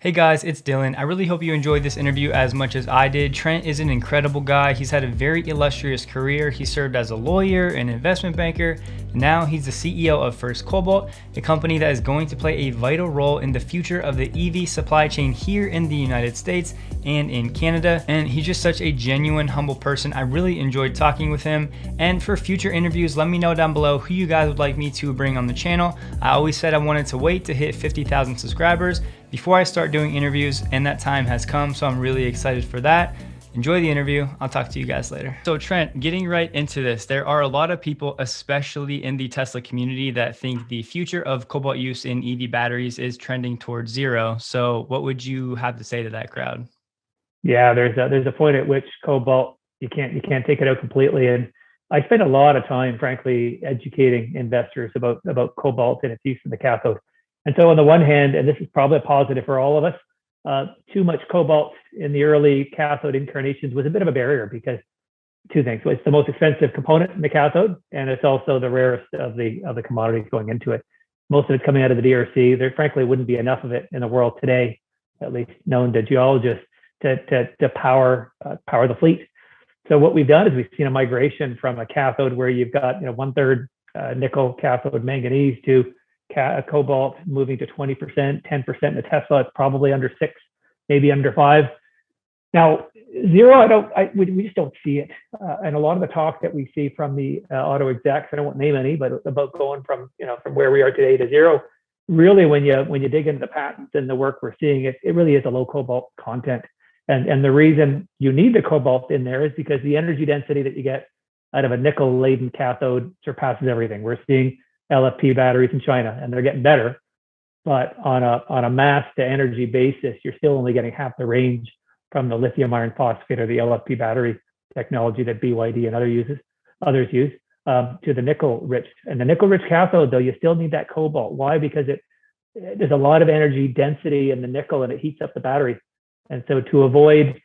Hey guys, it's Dylan. I really hope you enjoyed this interview as much as I did. Trent is an incredible guy. He's had a very illustrious career. He served as a lawyer, an investment banker, and now he's the CEO of First Cobalt, a company that is going to play a vital role in the future of the EV supply chain here in the United States and in Canada. And he's just such a genuine, humble person. I really enjoyed talking with him. And for future interviews, let me know down below who you guys would like me to bring on the channel. I always said I wanted to wait to hit 50,000 subscribers before I start doing interviews, and that time has come, so I'm really excited for that. Enjoy the interview. I'll talk to you guys later. So Trent, getting right into this, there are a lot of people, especially in the Tesla community, that think the future of cobalt use in EV batteries is trending towards zero. So what would you have to say to that crowd? Yeah, there's a point at which cobalt you can't take it out completely. And I spend a lot of time, frankly, educating investors about cobalt and its use in the cathode. And so on the one hand, and this is probably a positive for all of us, too much cobalt in the early cathode incarnations was a bit of a barrier because two things. It's the most expensive component in the cathode, and it's also the rarest of the commodities going into it. Most of it's coming out of the DRC. There frankly wouldn't be enough of it in the world today, at least known to geologists, to power the fleet. So what we've done is we've seen a migration from a cathode where you've got 1/3 nickel cathode manganese to cobalt moving to 20%, 10%. In the Tesla, it's probably under 6, maybe under 5. Now, zero, we just don't see it. And a lot of the talk that we see from the auto execs, I don't want to name any, but about going from where we are today to zero, really when you dig into the patents and the work we're seeing, it really is a low cobalt content. And the reason you need the cobalt in there is because the energy density that you get out of a nickel laden cathode surpasses everything. We're seeing LFP batteries in China, and they're getting better. But on a mass to energy basis, you're still only getting half the range from the lithium iron phosphate or the LFP battery technology that BYD and others use to the nickel rich. And the nickel rich cathode, though, you still need that cobalt. Why? Because there's a lot of energy density in the nickel, and it heats up the battery. And so to avoid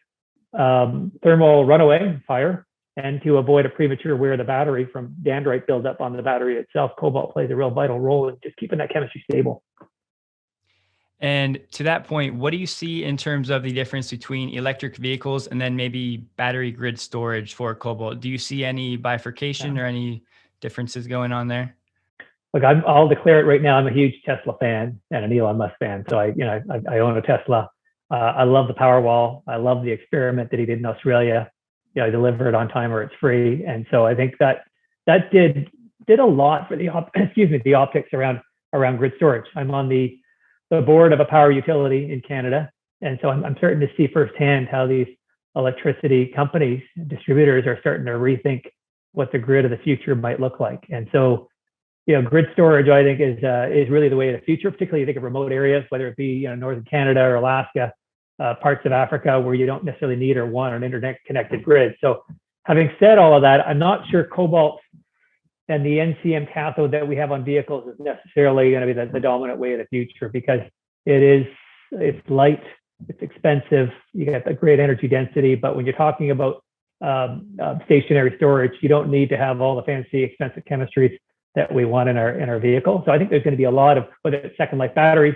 thermal runaway fire, and to avoid a premature wear of the battery from dendrite buildup on the battery itself, cobalt plays a real vital role in just keeping that chemistry stable. And to that point, what do you see in terms of the difference between electric vehicles and then maybe battery grid storage for cobalt? Do you see any bifurcation or any differences going on there? Look, I'll declare it right now. I'm a huge Tesla fan and an Elon Musk fan. So I own a Tesla. I love the Powerwall. I love the experiment that he did in Australia. He delivered on time or it's free. And so I think that did a lot for the optics around grid storage. I'm on the board of a power utility in Canada. And so I'm starting to see firsthand how these electricity companies, distributors are starting to rethink what the grid of the future might look like. And so, grid storage, I think, is really the way of the future, particularly you think of remote areas, whether it be northern Canada or Alaska, parts of Africa where you don't necessarily need or want an internet connected grid. So having said all of that, I'm not sure cobalt and the NCM cathode that we have on vehicles is necessarily going to be the dominant way of the future, because it's light, it's expensive, you get the great energy density, but when you're talking about stationary storage, you don't need to have all the fancy expensive chemistries that we want in our vehicle. So I think there's going to be a lot of, whether it's second life batteries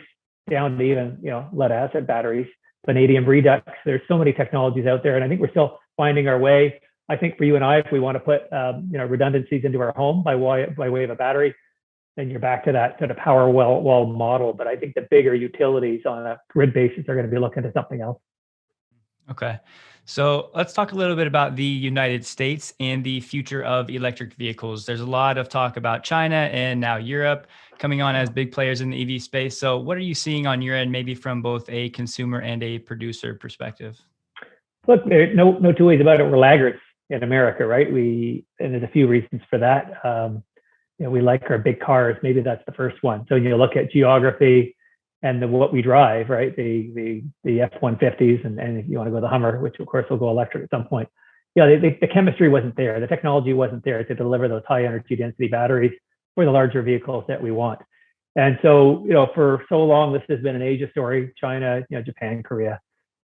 down to even lead acid batteries, vanadium redox. There's so many technologies out there, and I think we're still finding our way. I think for you and I, if we want to put redundancies into our home by way of a battery, then you're back to that sort of power wall model. But I think the bigger utilities on a grid basis are going to be looking to something else. Okay. So let's talk a little bit about the United States and the future of electric vehicles. There's a lot of talk about China and now Europe coming on as big players in the EV space. So what are you seeing on your end, maybe from both a consumer and a producer perspective? Look, there's no two ways about it. We're laggards in America, right? And there's a few reasons for that. We like our big cars. Maybe that's the first one. So you look at geography and what we drive, right? The F-150s, and if you want to go the Hummer, which of course will go electric at some point. The chemistry wasn't there. The technology wasn't there to deliver those high energy density batteries for the larger vehicles that we want. And so, for so long, this has been an Asia story, China, Japan, Korea.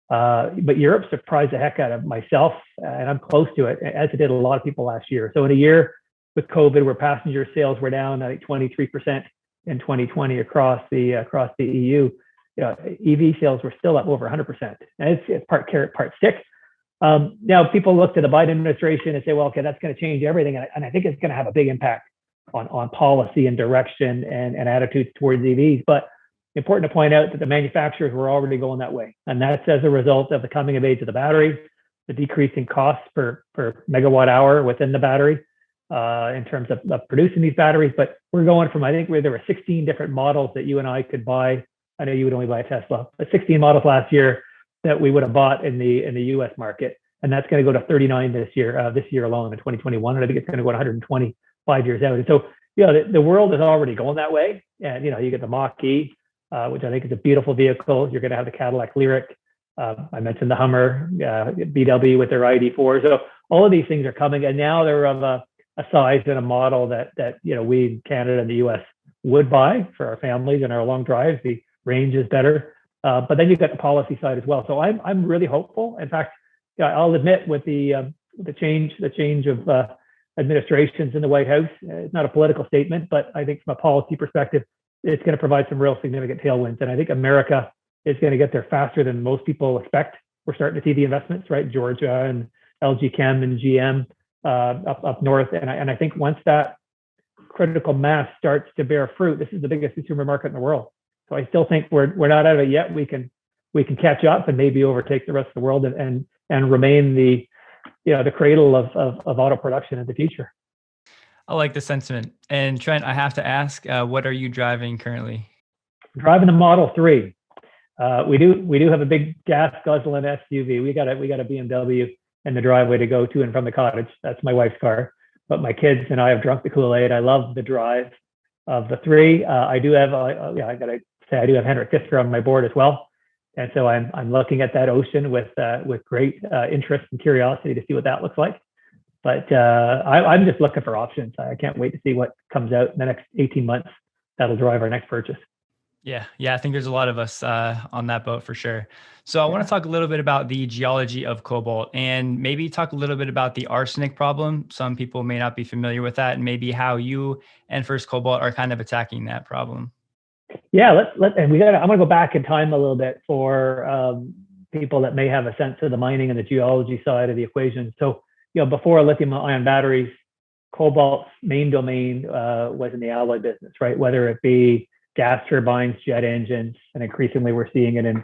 But Europe surprised the heck out of myself, and I'm close to it, as it did a lot of people last year. So in a year with COVID, where passenger sales were down, I think 23% in 2020 across the EU, EV sales were still up over 100%. And it's part carrot, part stick. Now people look to the Biden administration and say, well, okay, that's going to change everything. And I think it's going to have a big impact on policy and direction and attitudes towards EVs. But important to point out that the manufacturers were already going that way. And that's as a result of the coming of age of the battery, the decreasing costs per megawatt hour within the battery in terms of producing these batteries. But we're going from, I think there were 16 different models that you and I could buy. I know you would only buy a Tesla, but 16 models last year that we would have bought in the US market. And that's going to go to 39 this year alone in 2021. And I think it's going to go to 120 5 years out. And so, the world is already going that way. And, you get the Mach-E, which I think is a beautiful vehicle. You're going to have the Cadillac Lyriq. I mentioned the Hummer, VW with their ID4. So all of these things are coming. And now they're of a size and a model that we in Canada and the US would buy for our families and our long drives. The range is better. But then you've got the policy side as well. So I'm really hopeful. In fact, I'll admit with the change of administrations in the White House, it's not a political statement, but I think from a policy perspective, it's going to provide some real significant tailwinds. And I think America is going to get there faster than most people expect. We're starting to see the investments, right? Georgia and LG Chem and GM up north. And I think once that critical mass starts to bear fruit, this is the biggest consumer market in the world. So I still think we're not out of it yet. We can catch up and maybe overtake the rest of the world and remain the cradle of auto production in the future. I like the sentiment. And Trent, I have to ask, what are you driving currently? I'm driving the Model 3. We do have a big gas guzzling SUV. We got a BMW in the driveway to go to and from the cottage. That's my wife's car. But my kids and I have drunk the Kool-Aid. I love the drive of the 3. I do have I got to say I do have Henrik Fisker on my board as well. And so I'm looking at that ocean with great interest and curiosity to see what that looks like. But I'm just looking for options. I can't wait to see what comes out in the next 18 months. That'll drive our next purchase. Yeah, I think there's a lot of us on that boat for sure. So I want to talk a little bit about the geology of cobalt and maybe talk a little bit about the arsenic problem. Some people may not be familiar with that, and maybe how you and First Cobalt are kind of attacking that problem. Yeah, I'm going to go back in time a little bit for people that may have a sense of the mining and the geology side of the equation. So, before lithium-ion batteries, cobalt's main domain was in the alloy business, right? Whether it be gas turbines, jet engines, and increasingly we're seeing it in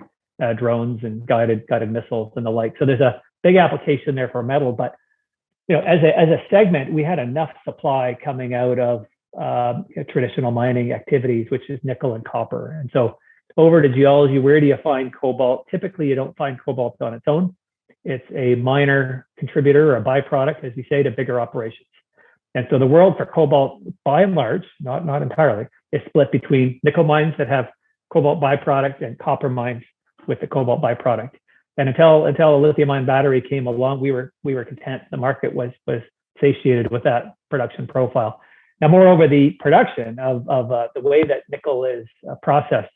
drones and guided missiles and the like. So there's a big application there for metal. But as a segment, we had enough supply coming out of traditional mining activities, which is nickel and copper. And so over to geology, where do you find cobalt? Typically, you don't find cobalt on its own. It's a minor contributor or a byproduct, as we say, to bigger operations. And so the world for cobalt, by and large, not entirely, is split between nickel mines that have cobalt byproduct and copper mines with the cobalt byproduct. And until a lithium-ion battery came along, we were content. The market was satiated with that production profile. Now, moreover, the production of the way that nickel is processed,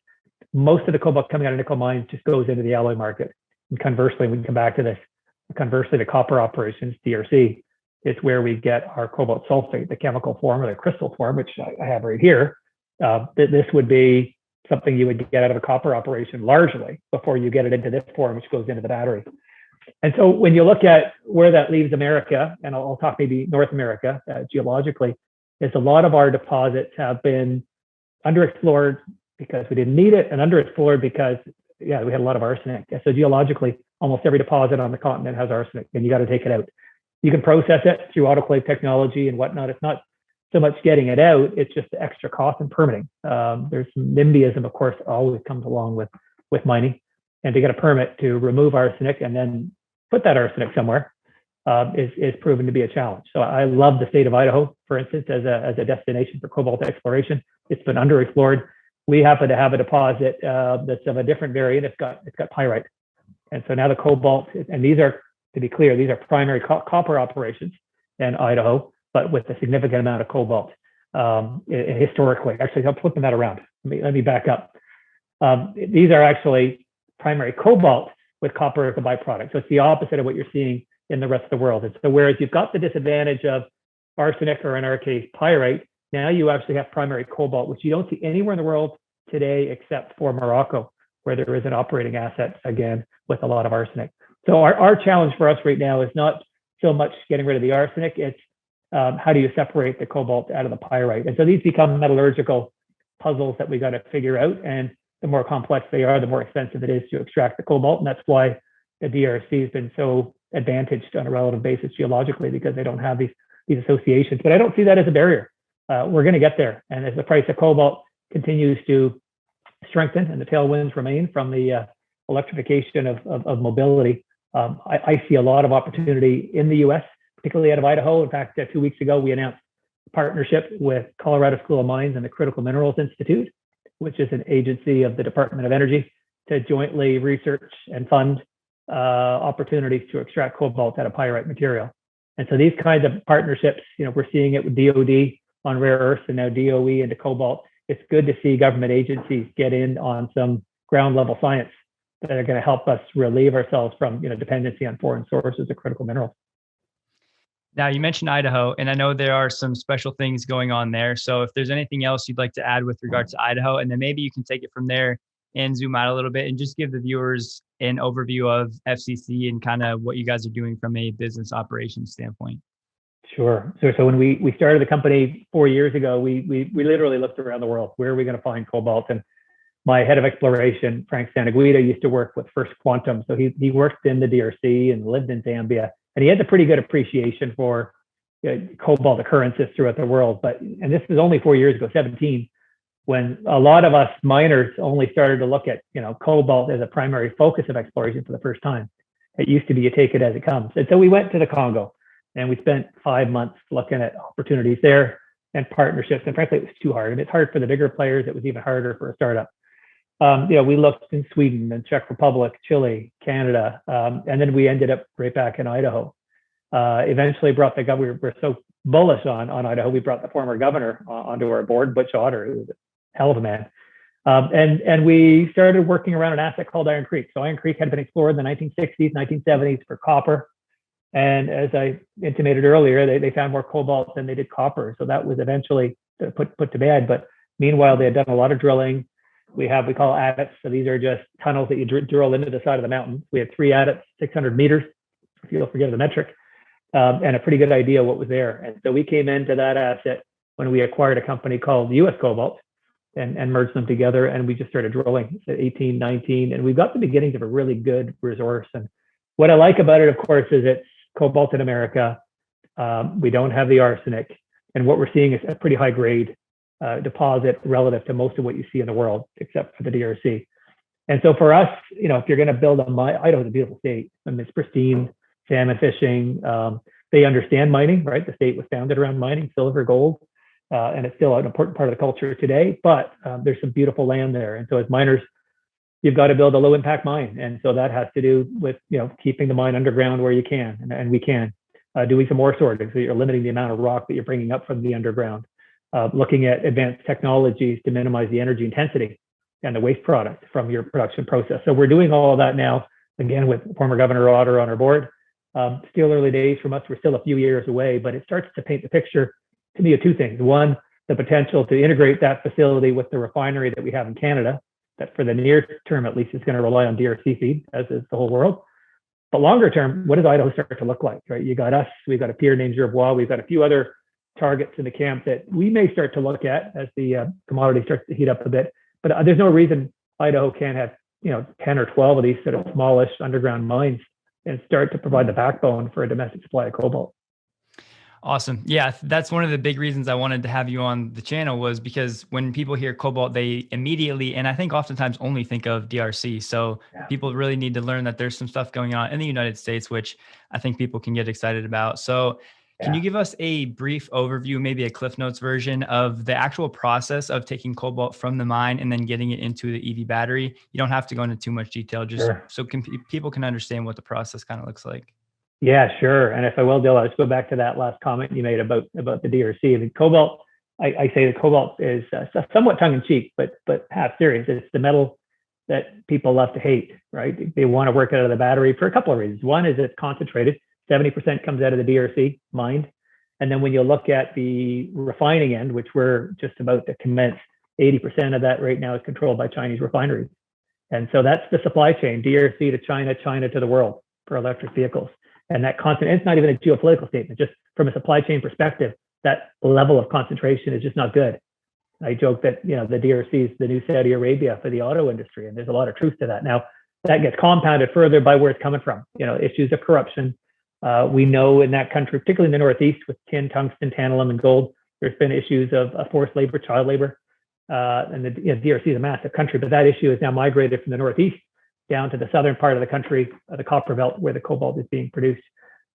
most of the cobalt coming out of nickel mines just goes into the alloy market. And conversely, we can come back to this. Conversely, the copper operations, DRC, is where we get our cobalt sulfate, the chemical form or the crystal form, which I have right here. This would be something you would get out of a copper operation largely before you get it into this form, which goes into the battery. And so when you look at where that leaves America, and I'll talk maybe North America geologically, is a lot of our deposits have been underexplored because we didn't need it, and underexplored because we had a lot of arsenic. So geologically, almost every deposit on the continent has arsenic, and you got to take it out. You can process it through autoclave technology and whatnot. It's not so much getting it out, it's just the extra cost and permitting. There's some NIMBYism, of course, always comes along with mining. And to get a permit to remove arsenic and then put that arsenic somewhere is proven to be a challenge. So I love the state of Idaho, for instance, as a destination for cobalt exploration. It's been underexplored. We happen to have a deposit that's of a different variant. It's got pyrite. And so now the cobalt, and these are, to be clear, these are primary copper operations in Idaho, but with a significant amount of cobalt historically. Actually, I'm flipping that around. Let me back up. These are actually primary cobalt with copper as a byproduct. So it's the opposite of what you're seeing in the rest of the world. And so whereas you've got the disadvantage of arsenic, or in our case, pyrite, now you actually have primary cobalt, which you don't see anywhere in the world today except for Morocco. where there is an operating asset, again, with a lot of arsenic. So our challenge for us right now is not so much getting rid of the arsenic, it's how do you separate the cobalt out of the pyrite? And so these become metallurgical puzzles that we got to figure out. And the more complex they are, the more expensive it is to extract the cobalt. And that's why the DRC has been so advantaged on a relative basis geologically, because they don't have these associations. But I don't see that as a barrier. We're going to get there. And as the price of cobalt continues to strengthen and the tailwinds remain from the electrification of mobility, I see a lot of opportunity in the US, particularly out of Idaho. In fact, 2 weeks ago, we announced a partnership with Colorado School of Mines and the Critical Minerals Institute, which is an agency of the Department of Energy, to jointly research and fund opportunities to extract cobalt out of pyrite material. And so these kinds of partnerships, we're seeing it with DOD on rare earths and now DOE into cobalt. It's good to see government agencies get in on some ground level science that are going to help us relieve ourselves from dependency on foreign sources of critical minerals. Now, you mentioned Idaho, and I know there are some special things going on there. So if there's anything else you'd like to add with regards to Idaho, and then maybe you can take it from there and zoom out a little bit and just give the viewers an overview of FCC and kind of what you guys are doing from a business operations standpoint. Sure. So when we started the company 4 years ago, we literally looked around the world. Where are we going to find cobalt? And my head of exploration, Frank Santaguida, used to work with First Quantum. So he worked in the DRC and lived in Zambia. And he had a pretty good appreciation for cobalt occurrences throughout the world. And this was only 4 years ago, 17, when a lot of us miners only started to look at cobalt as a primary focus of exploration for the first time. It used to be you take it as it comes. And so we went to the Congo and we spent 5 months looking at opportunities there and partnerships. And frankly, it was too hard. I mean, it's hard for the bigger players. It was even harder for a startup. We looked in Sweden and Czech Republic, Chile, Canada, and then we ended up right back in Idaho. Eventually brought the governor. We're so bullish on Idaho. We brought the former governor onto our board, Butch Otter, who was a hell of a man. And we started working around an asset called Iron Creek. So Iron Creek had been explored in the 1960s, 1970s for copper. And as I intimated earlier, they found more cobalt than they did copper. So that was eventually put to bed. But meanwhile, they had done a lot of drilling. We call adits. So these are just tunnels that you drill into the side of the mountain. We had 3 adits, 600 meters, if you'll forgive the metric, and a pretty good idea what was there. And so we came into that asset when we acquired a company called US Cobalt and merged them together. And we just started drilling at 18, 19. And we've got the beginnings of a really good resource. And what I like about it, of course, is it's cobalt in America. We don't have the arsenic. And what we're seeing is a pretty high grade deposit relative to most of what you see in the world, except for the DRC. And so for us, if you're going to build a mine, Idaho's a beautiful state. I mean, it's pristine, salmon fishing. They understand mining, right? The state was founded around mining, silver, gold, and it's still an important part of the culture today. But there's some beautiful land there. And so as miners, you've got to build a low impact mine. And so that has to do with, keeping the mine underground where you can, and we can. Doing some ore sorting, so you're limiting the amount of rock that you're bringing up from the underground. Looking at advanced technologies to minimize the energy intensity and the waste product from your production process. So we're doing all of that now, again, with former Governor Otter on our board. Still early days from us. We're still a few years away, but it starts to paint the picture to me of 2 things. One, the potential to integrate that facility with the refinery that we have in Canada, that for the near term, at least, is going to rely on DRC feed, as is the whole world. But longer term, what does Idaho start to look like, right? You got us, we've got a peer named Jerbois, we've got a few other targets in the camp that we may start to look at as the commodity starts to heat up a bit. But there's no reason Idaho can't have 10 or 12 of these sort of smallish underground mines and start to provide the backbone for a domestic supply of cobalt. Awesome. Yeah, that's one of the big reasons I wanted to have you on the channel, was because when people hear cobalt, they immediately, and I think oftentimes, only think of DRC. So people really need to learn that there's some stuff going on in the United States, which I think people can get excited about. So can you give us a brief overview, maybe a Cliff Notes version of the actual process of taking cobalt from the mine and then getting it into the EV battery? You don't have to go into too much detail, just so people can understand what the process kind of looks like. Yeah, sure. And if I will, Dill, I'll just go back to that last comment you made about the DRC. The cobalt, I say the cobalt is somewhat tongue in cheek, but half serious. It's the metal that people love to hate, right? They want to work out of the battery for a couple of reasons. One is it's concentrated. 70% comes out of the DRC mined. And then when you look at the refining end, which we're just about to commence, 80% of that right now is controlled by Chinese refineries. And so that's the supply chain, DRC to China, China to the world for electric vehicles. And that constant, it's not even a geopolitical statement, just from a supply chain perspective, that level of concentration is just not good. I joke that, the DRC is the new Saudi Arabia for the auto industry, and there's a lot of truth to that. Now, that gets compounded further by where it's coming from, issues of corruption. We know in that country, particularly in the Northeast with tin, tungsten, tantalum, and gold, there's been issues of forced labor, child labor. And the DRC is a massive country, but that issue is now migrated from the Northeast down to the southern part of the country, the copper belt, where the cobalt is being produced.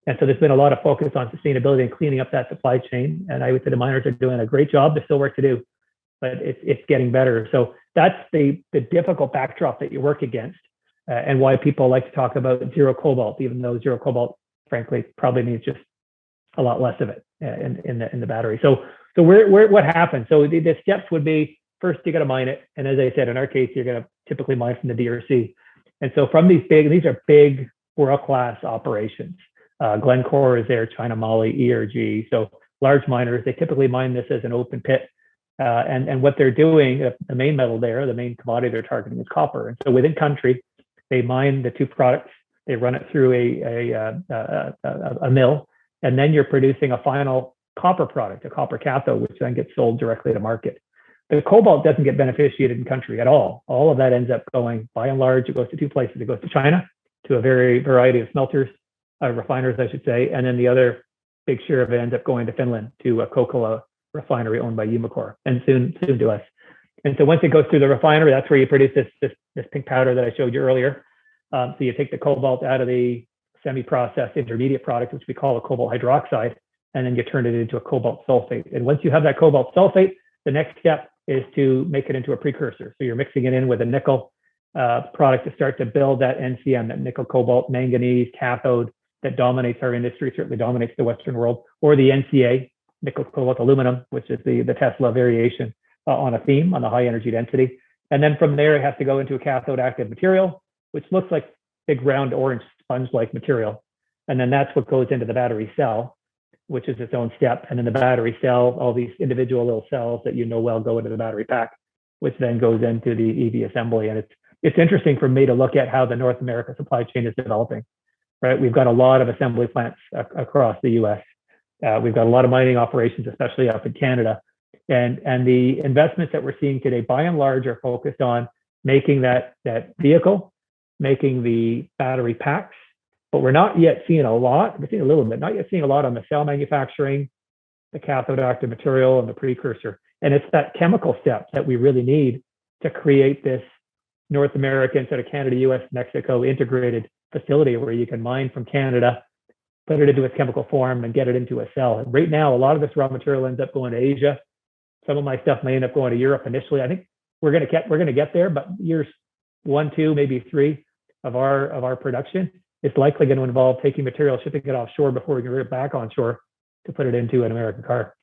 And so there's been a lot of focus on sustainability and cleaning up that supply chain. And I would say the miners are doing a great job. There's still work to do, but it's getting better. So that's the difficult backdrop that you work against, and why people like to talk about zero cobalt, even though zero cobalt, frankly, probably means just a lot less of it in the battery. So what happens? So the steps would be, first, you got to mine it. And as I said, in our case, you're going to typically mine from the DRC. And so from these are big world-class operations. Glencore is there, China, Mali, ERG. So large miners, they typically mine this as an open pit. And what they're doing, the main metal there, the main commodity they're targeting is copper. And so within country, they mine the two products, they run it through a mill, and then you're producing a final copper product, a copper cathode, which then gets sold directly to market. The cobalt doesn't get beneficiated in country at all. All of that ends up going, by and large, it goes to two places. It goes to China, to a variety of smelters, refiners, I should say, and then the other big share of it ends up going to Finland, to a Kokkola refinery owned by Umicore, and soon to us. And so once it goes through the refinery, that's where you produce this pink powder that I showed you earlier. So you take the cobalt out of the semi-processed intermediate product, which we call a cobalt hydroxide, and then you turn it into a cobalt sulfate. And once you have that cobalt sulfate, the next step is to make it into a precursor. So you're mixing it in with a nickel product to start to build that NCM, that nickel, cobalt, manganese cathode that dominates our industry, certainly dominates the Western world, or the NCA, nickel, cobalt, aluminum, which is the Tesla variation on a theme, on the high energy density. And then from there, it has to go into a cathode active material, which looks like big round orange sponge-like material. And then that's what goes into the battery cell, which is its own step. And in the battery cell, all these individual little cells that well go into the battery pack, which then goes into the EV assembly. And it's interesting for me to look at how the North America supply chain is developing, right? We've got a lot of assembly plants across the US. We've got a lot of mining operations, especially up in Canada. And the investments that we're seeing today, by and large, are focused on making that vehicle, making the battery packs. But we're not yet seeing a lot. We're seeing a little bit, not yet seeing a lot on the cell manufacturing, the cathode active material, and the precursor. And it's that chemical step that we really need to create this North American, sort of Canada, US, Mexico integrated facility where you can mine from Canada, put it into its chemical form, and get it into a cell. And right now, a lot of this raw material ends up going to Asia. Some of my stuff may end up going to Europe initially. I think we're going to get there, but years 1, 2, maybe 3 of our production, it's likely going to involve taking material, shipping it offshore before we can bring it back onshore to put it into an American car.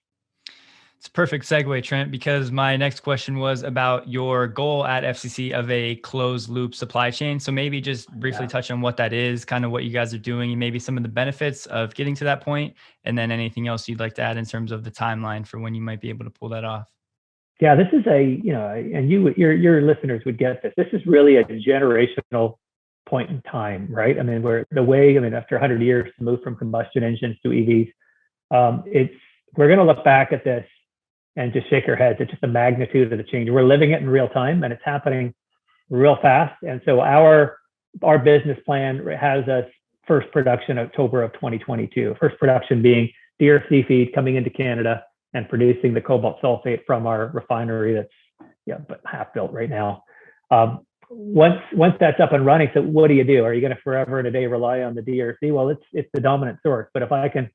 It's a perfect segue, Trent, because my next question was about your goal at FCC of a closed loop supply chain. So maybe just briefly touch on what that is, kind of what you guys are doing, and maybe some of the benefits of getting to that point, and then anything else you'd like to add in terms of the timeline for when you might be able to pull that off. Yeah, this is and your listeners would get this. This is really a generational point in time, right? I mean, after 100 years to move from combustion engines to EVs, we're going to look back at this and just shake our heads at just the magnitude of the change. We're living it in real time, and it's happening real fast. And so our business plan has us first production October of 2022. First production being DRC feed coming into Canada and producing the cobalt sulfate from our refinery that's but half built right now. Once that's up and running, so what do you do? Are you going to forever and a day rely on the DRC? Well, it's the dominant source. But if I can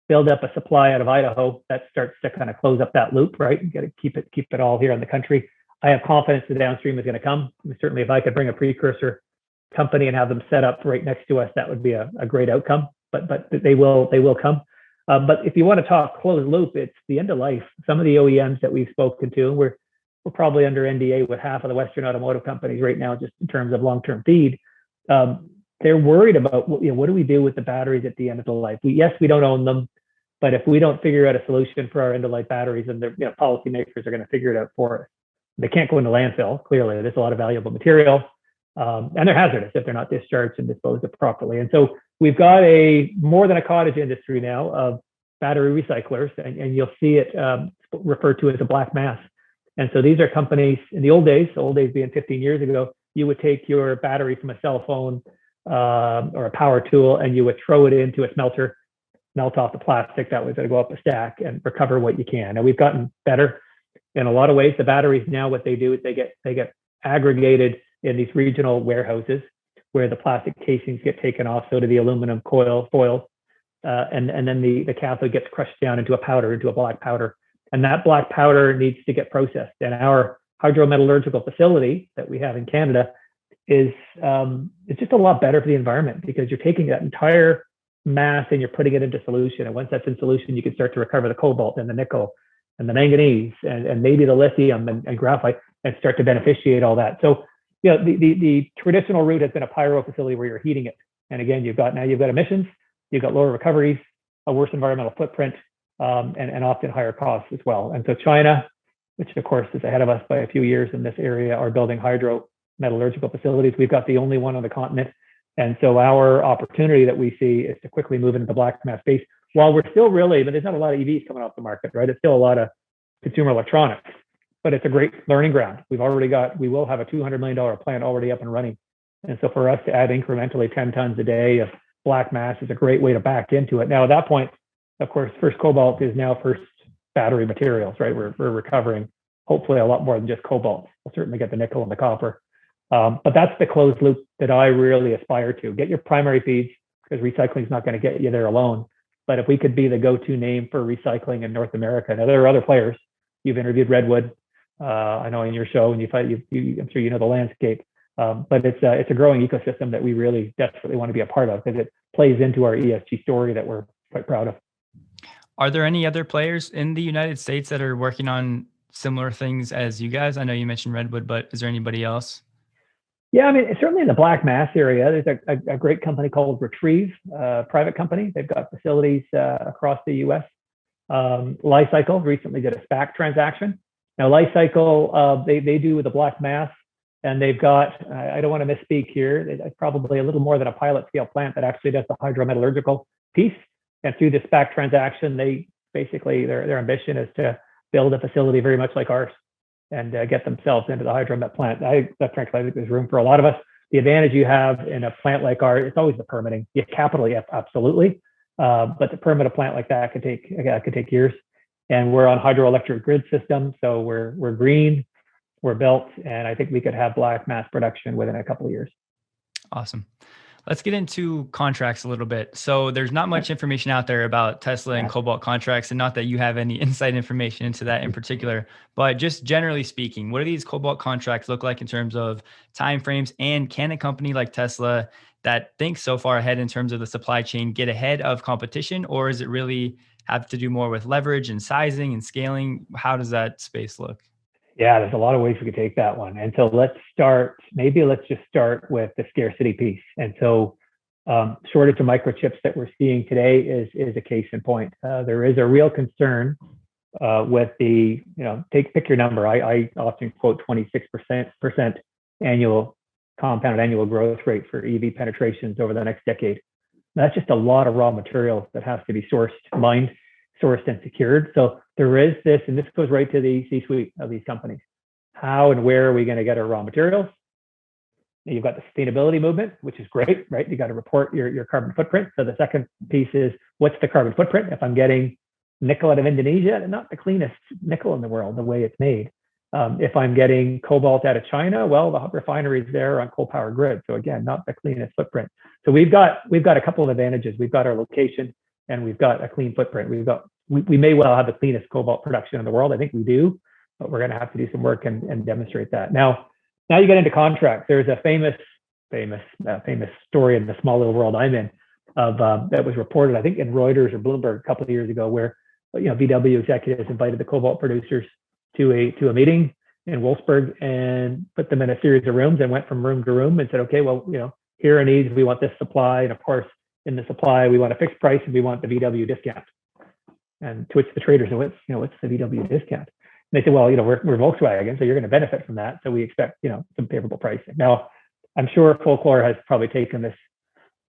build up a supply out of Idaho, that starts to kind of close up that loop, right? You got to keep it all here in the country. I have confidence the downstream is going to come. Certainly, if I could bring a precursor company and have them set up right next to us, that would be a great outcome. But they will come. But if you want to talk closed loop, it's the end of life. Some of the OEMs that we've spoken to, we're probably under NDA with half of the Western automotive companies right now, just in terms of long-term feed. They're worried about what do we do with the batteries at the end of the life? Yes, we don't own them, but if we don't figure out a solution for our end-of-life batteries, then policymakers are going to figure it out for us. They can't go into landfill. Clearly, there's a lot of valuable material. And they're hazardous if they're not discharged and disposed of properly. And so we've got more than a cottage industry now of battery recyclers, and you'll see it referred to as a black mass. And so these are companies in the old days being 15 years ago, you would take your battery from a cell phone or a power tool, and you would throw it into a smelter, melt off the plastic that was going to go up a stack and recover what you can. Now we've gotten better in a lot of ways. The batteries now, what they do is they get aggregated in these regional warehouses where the plastic casings get taken off, so do the aluminum foils, and then the cathode gets crushed down into a powder, into a black powder. And that black powder needs to get processed. And our hydrometallurgical facility that we have in Canada is it's just a lot better for the environment, because you're taking that entire mass and you're putting it into solution. And once that's in solution, you can start to recover the cobalt and the nickel and the manganese and maybe the lithium and graphite, and start to beneficiate all that. So, the traditional route has been a pyro facility where you're heating it. And again, you've got emissions, you've got lower recoveries, a worse environmental footprint, and often higher costs as well. And so China, which of course is ahead of us by a few years in this area, are building hydrometallurgical facilities. We've got the only one on the continent. And so our opportunity that we see is to quickly move into the black mass space, while we're still but there's not a lot of EVs coming off the market, right? It's still a lot of consumer electronics, but it's a great learning ground. We will have a $200 million plant already up and running. And so for us to add incrementally 10 tons a day of black mass is a great way to back into it. Now, at that point, of course, First Cobalt is now First Battery Materials, right? We're recovering hopefully a lot more than just cobalt. We'll certainly get the nickel and the copper. But that's the closed loop that I really aspire to. Get your primary feeds, because recycling is not going to get you there alone. But if we could be the go-to name for recycling in North America, now there are other players. You've interviewed Redwood, I know in your show, and I'm sure you know the landscape. But it's a growing ecosystem that we really desperately want to be a part of, because it plays into our ESG story that we're quite proud of. Are there any other players in the United States that are working on similar things as you guys? I know you mentioned Redwood, but is there anybody else? Yeah, I mean, certainly in the black mass area, there's a great company called Retrieve, private company. They've got facilities across the U.S. Li-Cycle recently did a SPAC transaction. Now, Li-Cycle, they do the black mass, and they've got, I don't want to misspeak here, probably a little more than a pilot scale plant that actually does the hydrometallurgical piece. And through the SPAC transaction, they basically, their ambition is to build a facility very much like ours and get themselves into the hydromet plant. Frankly, I think there's room for a lot of us. The advantage you have in a plant like ours, it's always the permitting. Yeah, capitally, absolutely. But to permit a plant like that could take years. And we're on hydroelectric grid system, so we're green, we're built, and I think we could have black mass production within a couple of years. Awesome. Let's get into contracts a little bit. So there's not much information out there about Tesla and Cobalt contracts, and not that you have any inside information into that in particular, but just generally speaking, what do these Cobalt contracts look like in terms of timeframes? And can a company like Tesla that thinks so far ahead in terms of the supply chain get ahead of competition, or is it really have to do more with leverage and sizing and scaling? How does that space look? Yeah, there's a lot of ways we could take that one. And so let's just start with the scarcity piece. And so shortage of microchips that we're seeing today is a case in point. There is a real concern with the, pick your number. I often quote 26% annual compounded annual growth rate for EV penetrations over the next decade. That's just a lot of raw materials that has to be sourced and secured. So there is this, and this goes right to the C-suite of these companies. How and where are we going to get our raw materials? You've got the sustainability movement, which is great, right? You got to report your carbon footprint. So the second piece is, what's the carbon footprint? If I'm getting nickel out of Indonesia, not the cleanest nickel in the world, the way it's made. If I'm getting cobalt out of China, well, the refineries there are on coal power grid. So again, not the cleanest footprint. So we've got a couple of advantages. We've got our location, and we've got a clean footprint. We may well have the cleanest cobalt production in the world. I think we do, but we're going to have to do some work and demonstrate that. Now you get into contracts. There's a famous story in the small little world I'm in of that was reported, I think, in Reuters or Bloomberg a couple of years ago, where VW executives invited the cobalt producers to a meeting in Wolfsburg and put them in a series of rooms and went from room to room and said, okay, well, here are needs. We want this supply, and of course, in the supply, we want a fixed price and we want the VW discount. And to which the traders said, what's the VW discount? And they said, well, we're Volkswagen, so you're going to benefit from that. So we expect, some favorable pricing. Now, I'm sure folklore has probably taken this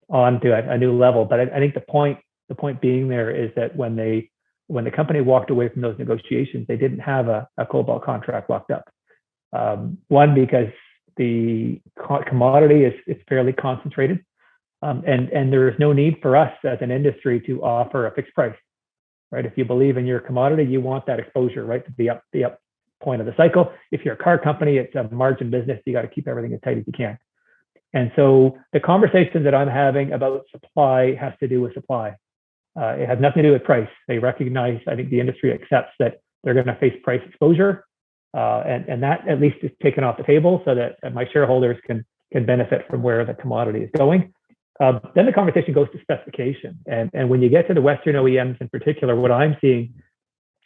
on to a new level, but I think the point being there is that when the company walked away from those negotiations, they didn't have a cobalt contract locked up. One, because the commodity is fairly concentrated, and there is no need for us as an industry to offer a fixed price, right? If you believe in your commodity, you want that exposure, right, to the up point of the cycle. If you're a car company, it's a margin business. You got to keep everything as tight as you can. And so the conversation that I'm having about supply has to do with supply. It has nothing to do with price. They recognize, I think the industry accepts that they're going to face price exposure, and that at least is taken off the table so that my shareholders can benefit from where the commodity is going. Then the conversation goes to specification. And when you get to the Western OEMs in particular, what I'm seeing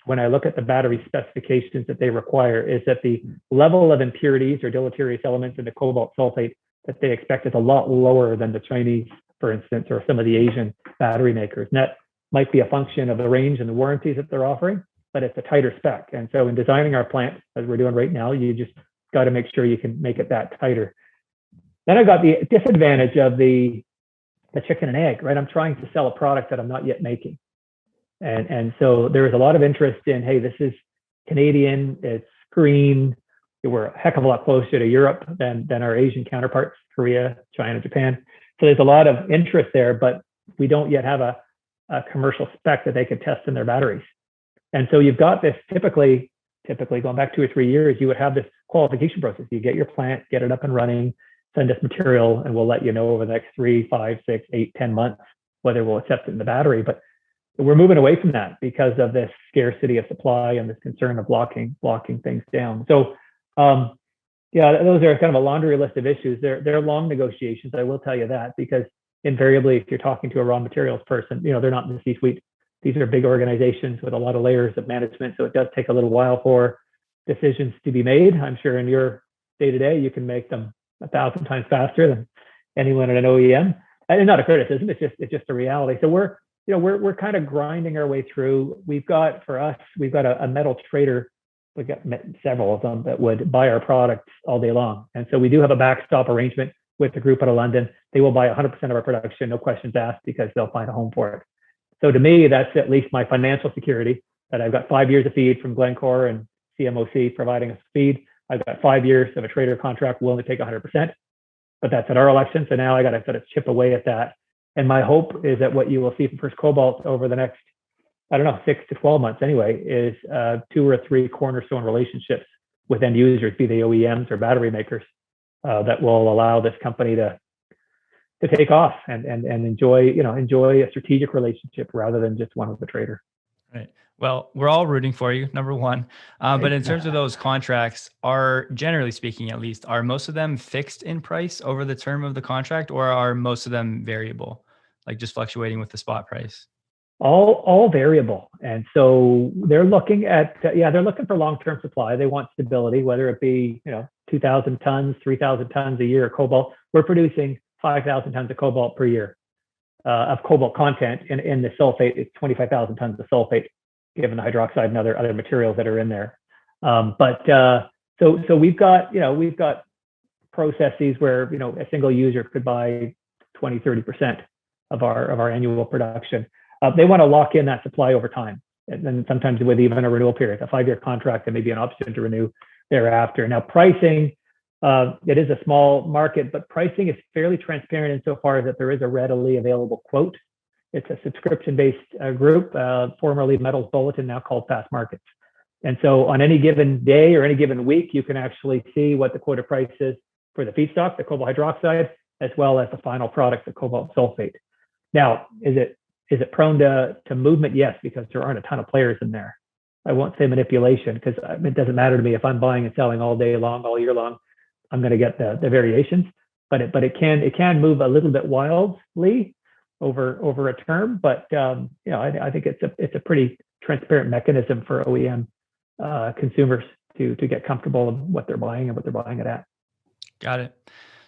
when I look at the battery specifications that they require is that the level of impurities or deleterious elements in the cobalt sulfate that they expect is a lot lower than the Chinese, for instance, or some of the Asian battery makers. And that might be a function of the range and the warranties that they're offering, but it's a tighter spec. And so in designing our plant, as we're doing right now, you just got to make sure you can make it that tighter. Then I've got the disadvantage of the chicken and egg, right? I'm trying to sell a product that I'm not yet making. And so there is a lot of interest in, hey, this is Canadian, it's green. We're a heck of a lot closer to Europe than our Asian counterparts, Korea, China, Japan. So there's a lot of interest there, but we don't yet have a commercial spec that they could test in their batteries. And so you've got this typically going back 2 or 3 years, you would have this qualification process. You get your plant, get it up and running, send us material, and we'll let you know over the next 3, 5, 6, 8, 10 months whether we'll accept it in the battery. But we're moving away from that because of this scarcity of supply and this concern of locking things down. So yeah, those are kind of a laundry list of issues. They're long negotiations, I will tell you that, because invariably, if you're talking to a raw materials person, they're not in the C-suite. These are big organizations with a lot of layers of management, so it does take a little while for decisions to be made. I'm sure in your day-to-day, you can make them 1,000 times faster than anyone at an OEM. And not a criticism; it's just a reality. So we're kind of grinding our way through. We've got a metal trader. We've got several of them that would buy our products all day long. And so we do have a backstop arrangement with the group out of London. They will buy 100% of our production, no questions asked, because they'll find a home for it. So to me, that's at least my financial security, that I've got 5 years of feed from Glencore and CMOC providing us feed. I've got 5 years of a trader contract willing to take 100%, but that's at our election. So now I got to sort of chip away at that. And my hope is that what you will see from First Cobalt over the next, 6 to 12 months anyway, is 2 or 3 cornerstone relationships with end users, be they OEMs or battery makers, that will allow this company to take off and enjoy a strategic relationship rather than just one with the trader. Right. Well, we're all rooting for you, number one. But in terms of those contracts, are, generally speaking, at least, are most of them fixed in price over the term of the contract, or are most of them variable, like just fluctuating with the spot price? All variable. And so they're looking for long-term supply. They want stability, whether it be 2,000 tons, 3,000 tons a year of cobalt. We're producing 5,000 tons of cobalt per year of cobalt content. In the sulfate, it's 25,000 tons of sulfate, given the hydroxide and other materials that are in there. So we've got processes where a single user could buy 20-30% of our annual production. They want to lock in that supply over time, and then sometimes with even a renewal period, a 5-year contract, and maybe an option to renew thereafter. Now, pricing, it is a small market, but pricing is fairly transparent insofar as that there is a readily available quote. It's a subscription-based group, formerly Metals Bulletin, now called Fast Markets. And so on any given day or any given week, you can actually see what the quoted price is for the feedstock, the cobalt hydroxide, as well as the final product, the cobalt sulfate. Now, is it prone to movement? Yes, because there aren't a ton of players in there. I won't say manipulation, because it doesn't matter to me if I'm buying and selling all day long, all year long. I'm going to get the variations, but it can move a little bit wildly over a term. But I think it's a pretty transparent mechanism for OEM consumers to get comfortable with what they're buying and what they're buying it at. Got it.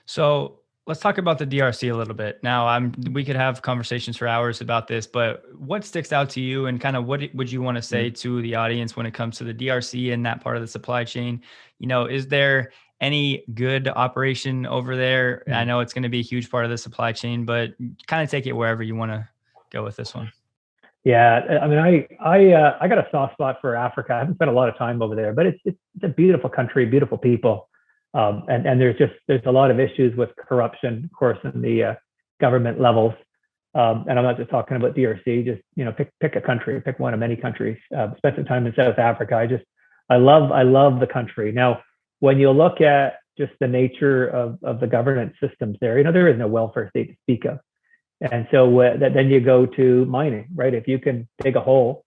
So let's talk about the DRC a little bit. Now, we could have conversations for hours about this, but what sticks out to you, and kind of what would you want to say to the audience when it comes to the DRC and that part of the supply chain? Is there any good operation over there? I Mm. know it's going to be a huge part of the supply chain, but kind of take it wherever you want to go with this one. Yeah, I mean, I got a soft spot for Africa. I haven't spent a lot of time over there, but it's a beautiful country, beautiful people, and there's a lot of issues with corruption, of course, in the government levels. And I'm not just talking about DRC. Just pick a country, pick one of many countries. Spent some time in South Africa. I love the country. Now, when you look at just the nature of the governance systems there, there is no welfare state to speak of. And so then you go to mining, right? If you can dig a hole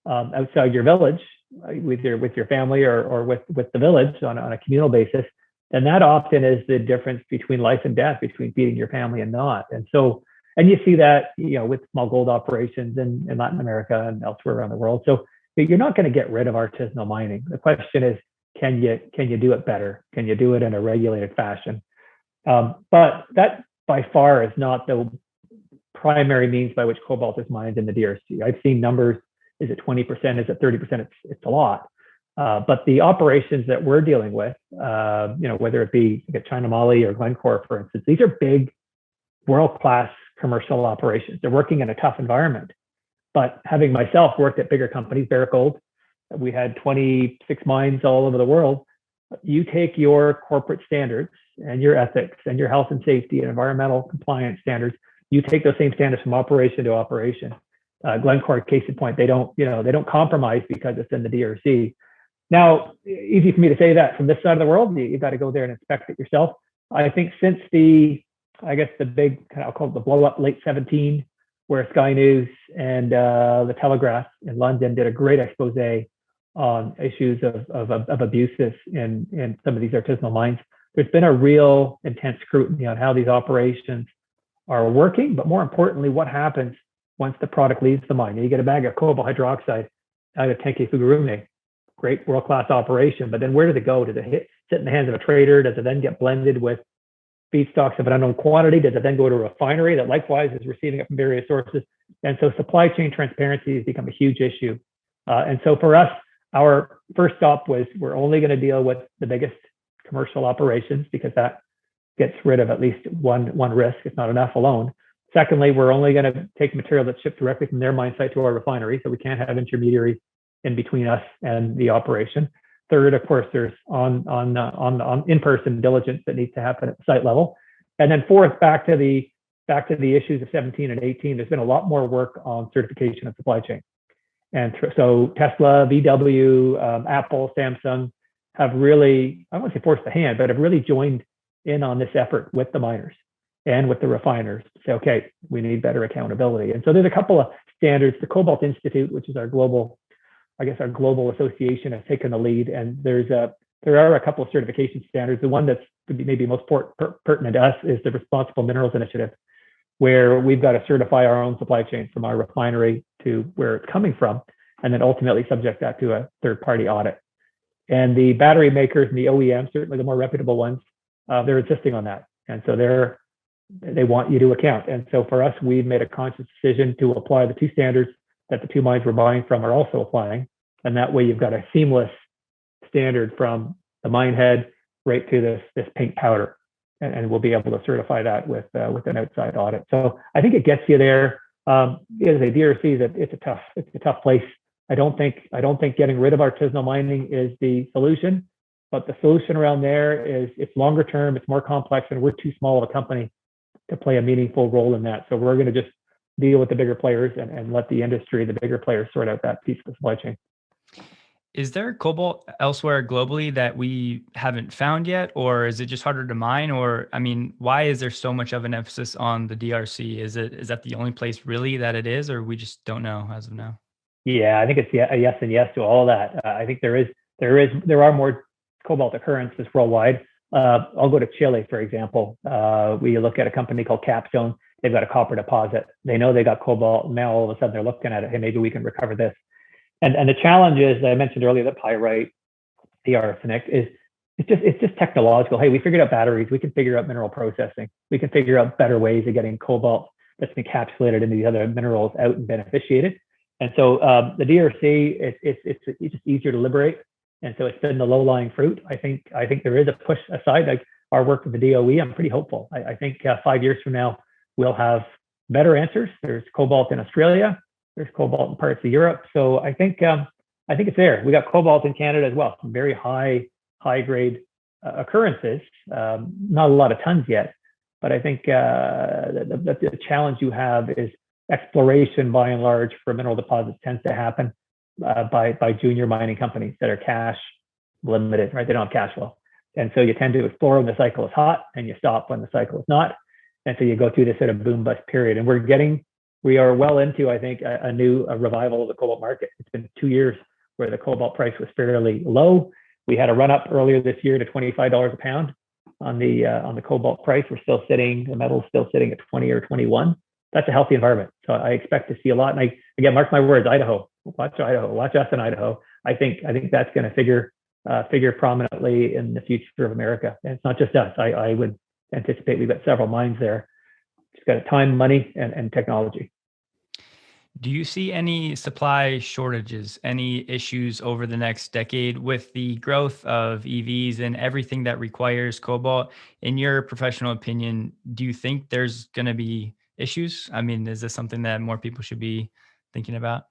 outside your village with your family or with the village on a communal basis, then that often is the difference between life and death, between feeding your family and not. And you see that with small gold operations in Latin America and elsewhere around the world. So you're not going to get rid of artisanal mining. The question is, can you do it better? Can you do it in a regulated fashion? But that by far is not the primary means by which cobalt is mined in the DRC. I've seen numbers. Is it 20%? Is it 30%? It's a lot. But the operations that we're dealing with, whether it be China Moly or Glencore, for instance, these are big, world-class commercial operations. They're working in a tough environment. But having myself worked at bigger companies, Barrick Gold, we had 26 mines all over the world. You take your corporate standards and your ethics and your health and safety and environmental compliance standards, you take those same standards from operation to operation. Glencore, case in point, they don't compromise because it's in the DRC. Now, easy for me to say that from this side of the world. You've got to go there and inspect it yourself. I think since the big, I'll call it the blow up late 2017, where Sky News and the Telegraph in London did a great expose on issues of abuses in some of these artisanal mines. There's been a real intense scrutiny on how these operations are working, but more importantly, what happens once the product leaves the mine. You get a bag of cobalt hydroxide out of Tenke Fungurume, great world-class operation, but then where does it go? Does it sit in the hands of a trader? Does it then get blended with feedstocks of an unknown quantity? Does it then go to a refinery that likewise is receiving it from various sources? And so supply chain transparency has become a huge issue. And so for us, our first stop was we're only going to deal with the biggest commercial operations because that gets rid of at least one risk, if not enough alone. Secondly, we're only going to take material that's shipped directly from their mine site to our refinery, so we can't have intermediaries in between us and the operation. Third, of course, there's on in-person diligence that needs to happen at the site level. And then fourth, back to the issues of 17 and 18, there's been a lot more work on certification of supply chain. And so Tesla, VW, Apple, Samsung have really, I don't want to say forced the hand, but have really joined in on this effort with the miners and with the refiners to say, okay, we need better accountability. And so there's a couple of standards. The Cobalt Institute, which is our global association, has taken the lead. And there are a couple of certification standards. The one that's maybe most pertinent to us is the Responsible Minerals Initiative, where we've got to certify our own supply chain from our refinery to where it's coming from, and then ultimately subject that to a third-party audit. And the battery makers and the OEMs, certainly the more reputable ones, they're insisting on that. And so they want you to account. And so for us, we've made a conscious decision to apply the two standards that the two mines we're buying from are also applying. And that way you've got a seamless standard from the mine head right to this pink powder. And we'll be able to certify that with an outside audit. So I think it gets you there. As a DRC, it's a tough place. I don't think getting rid of artisanal mining is the solution, but the solution around there is it's longer term, it's more complex, and we're too small of a company to play a meaningful role in that. So we're going to just deal with the bigger players and let the industry, the bigger players, sort out that piece of the supply chain. Is there cobalt elsewhere globally that we haven't found yet, or is it just harder to mine? Or, I mean, why is there so much of an emphasis on the DRC? Is that the only place really that it is, or we just don't know as of now? Yeah, I think it's a yes and yes to all that. I think there are more cobalt occurrences worldwide. I'll go to Chile, for example. We look at a company called Capstone. They've got a copper deposit. They know they got cobalt. And now all of a sudden they're looking at it. Hey, maybe we can recover this. And the challenge is, I mentioned earlier, the pyrite, the arsenic, it's just technological. Hey, we figured out batteries. We can figure out mineral processing. We can figure out better ways of getting cobalt that's encapsulated into the other minerals out and beneficiated. And so the DRC, it's just easier to liberate. And so it's been the low-lying fruit. I think there is a push aside, like our work with the DOE. I'm pretty hopeful. I think 5 years from now, we'll have better answers. There's cobalt in Australia. There's cobalt in parts of Europe. So I think it's there. We got cobalt in Canada as well. Some very high grade occurrences. Not a lot of tons yet, but I think the challenge you have is exploration by and large for mineral deposits tends to happen by junior mining companies that are cash limited, right? They don't have cash flow. And so you tend to explore when the cycle is hot and you stop when the cycle is not. And so you go through this sort of boom bust period. And we are well into, I think, a revival of the cobalt market. It's been 2 years where the cobalt price was fairly low. We had a run up earlier this year to $25 a pound on the cobalt price. The metal's still sitting at 20 or 21. That's a healthy environment. So I expect to see a lot. And again, mark my words, Idaho. Watch us in Idaho. I think that's going to figure prominently in the future of America. And it's not just us. I would anticipate we've got several mines there. Just got time, money, and technology. Do you see any supply shortages, any issues over the next decade with the growth of EVs and everything that requires cobalt? In your professional opinion, do you think there's going to be issues? I mean, is this something that more people should be thinking about?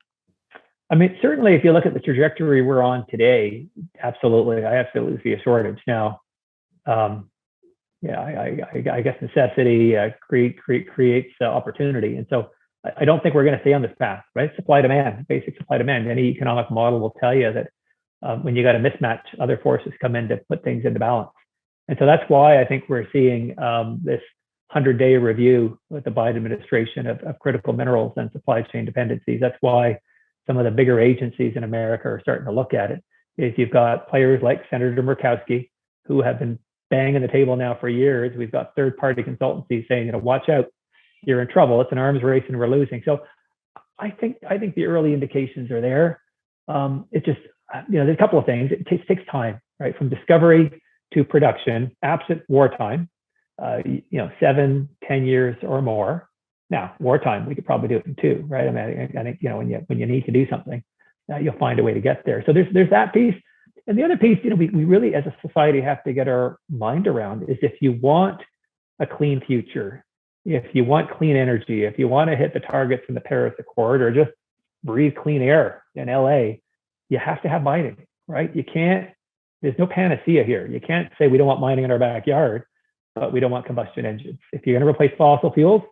I mean, certainly if you look at the trajectory we're on today, absolutely. I absolutely see a shortage. Now, I guess necessity creates opportunity. And so I don't think we're going to stay on this path, right? Supply demand, basic supply demand. Any economic model will tell you that when you got a mismatch, other forces come in to put things into balance. And so that's why I think we're seeing this 100-day review with the Biden administration of critical minerals and supply chain dependencies. That's why some of the bigger agencies in America are starting to look at it. Is you've got players like Senator Murkowski, who have been banging the table now for years. We've got third-party consultancies saying, watch out, you're in trouble. It's an arms race and we're losing. So I think the early indications are there. It just, there's a couple of things. It takes time, right? From discovery to production, absent wartime, 7-10 years or more. Now, wartime, we could probably do it in 2, right? I mean, I think, when you need to do something, you'll find a way to get there. So there's that piece. And the other piece, we really, as a society, have to get our mind around is if you want a clean future, if you want clean energy, if you want to hit the targets in the Paris Accord or just breathe clean air in LA, you have to have mining, right? There's no panacea here. You can't say we don't want mining in our backyard, but we don't want combustion engines. If you're going to replace fossil fuels,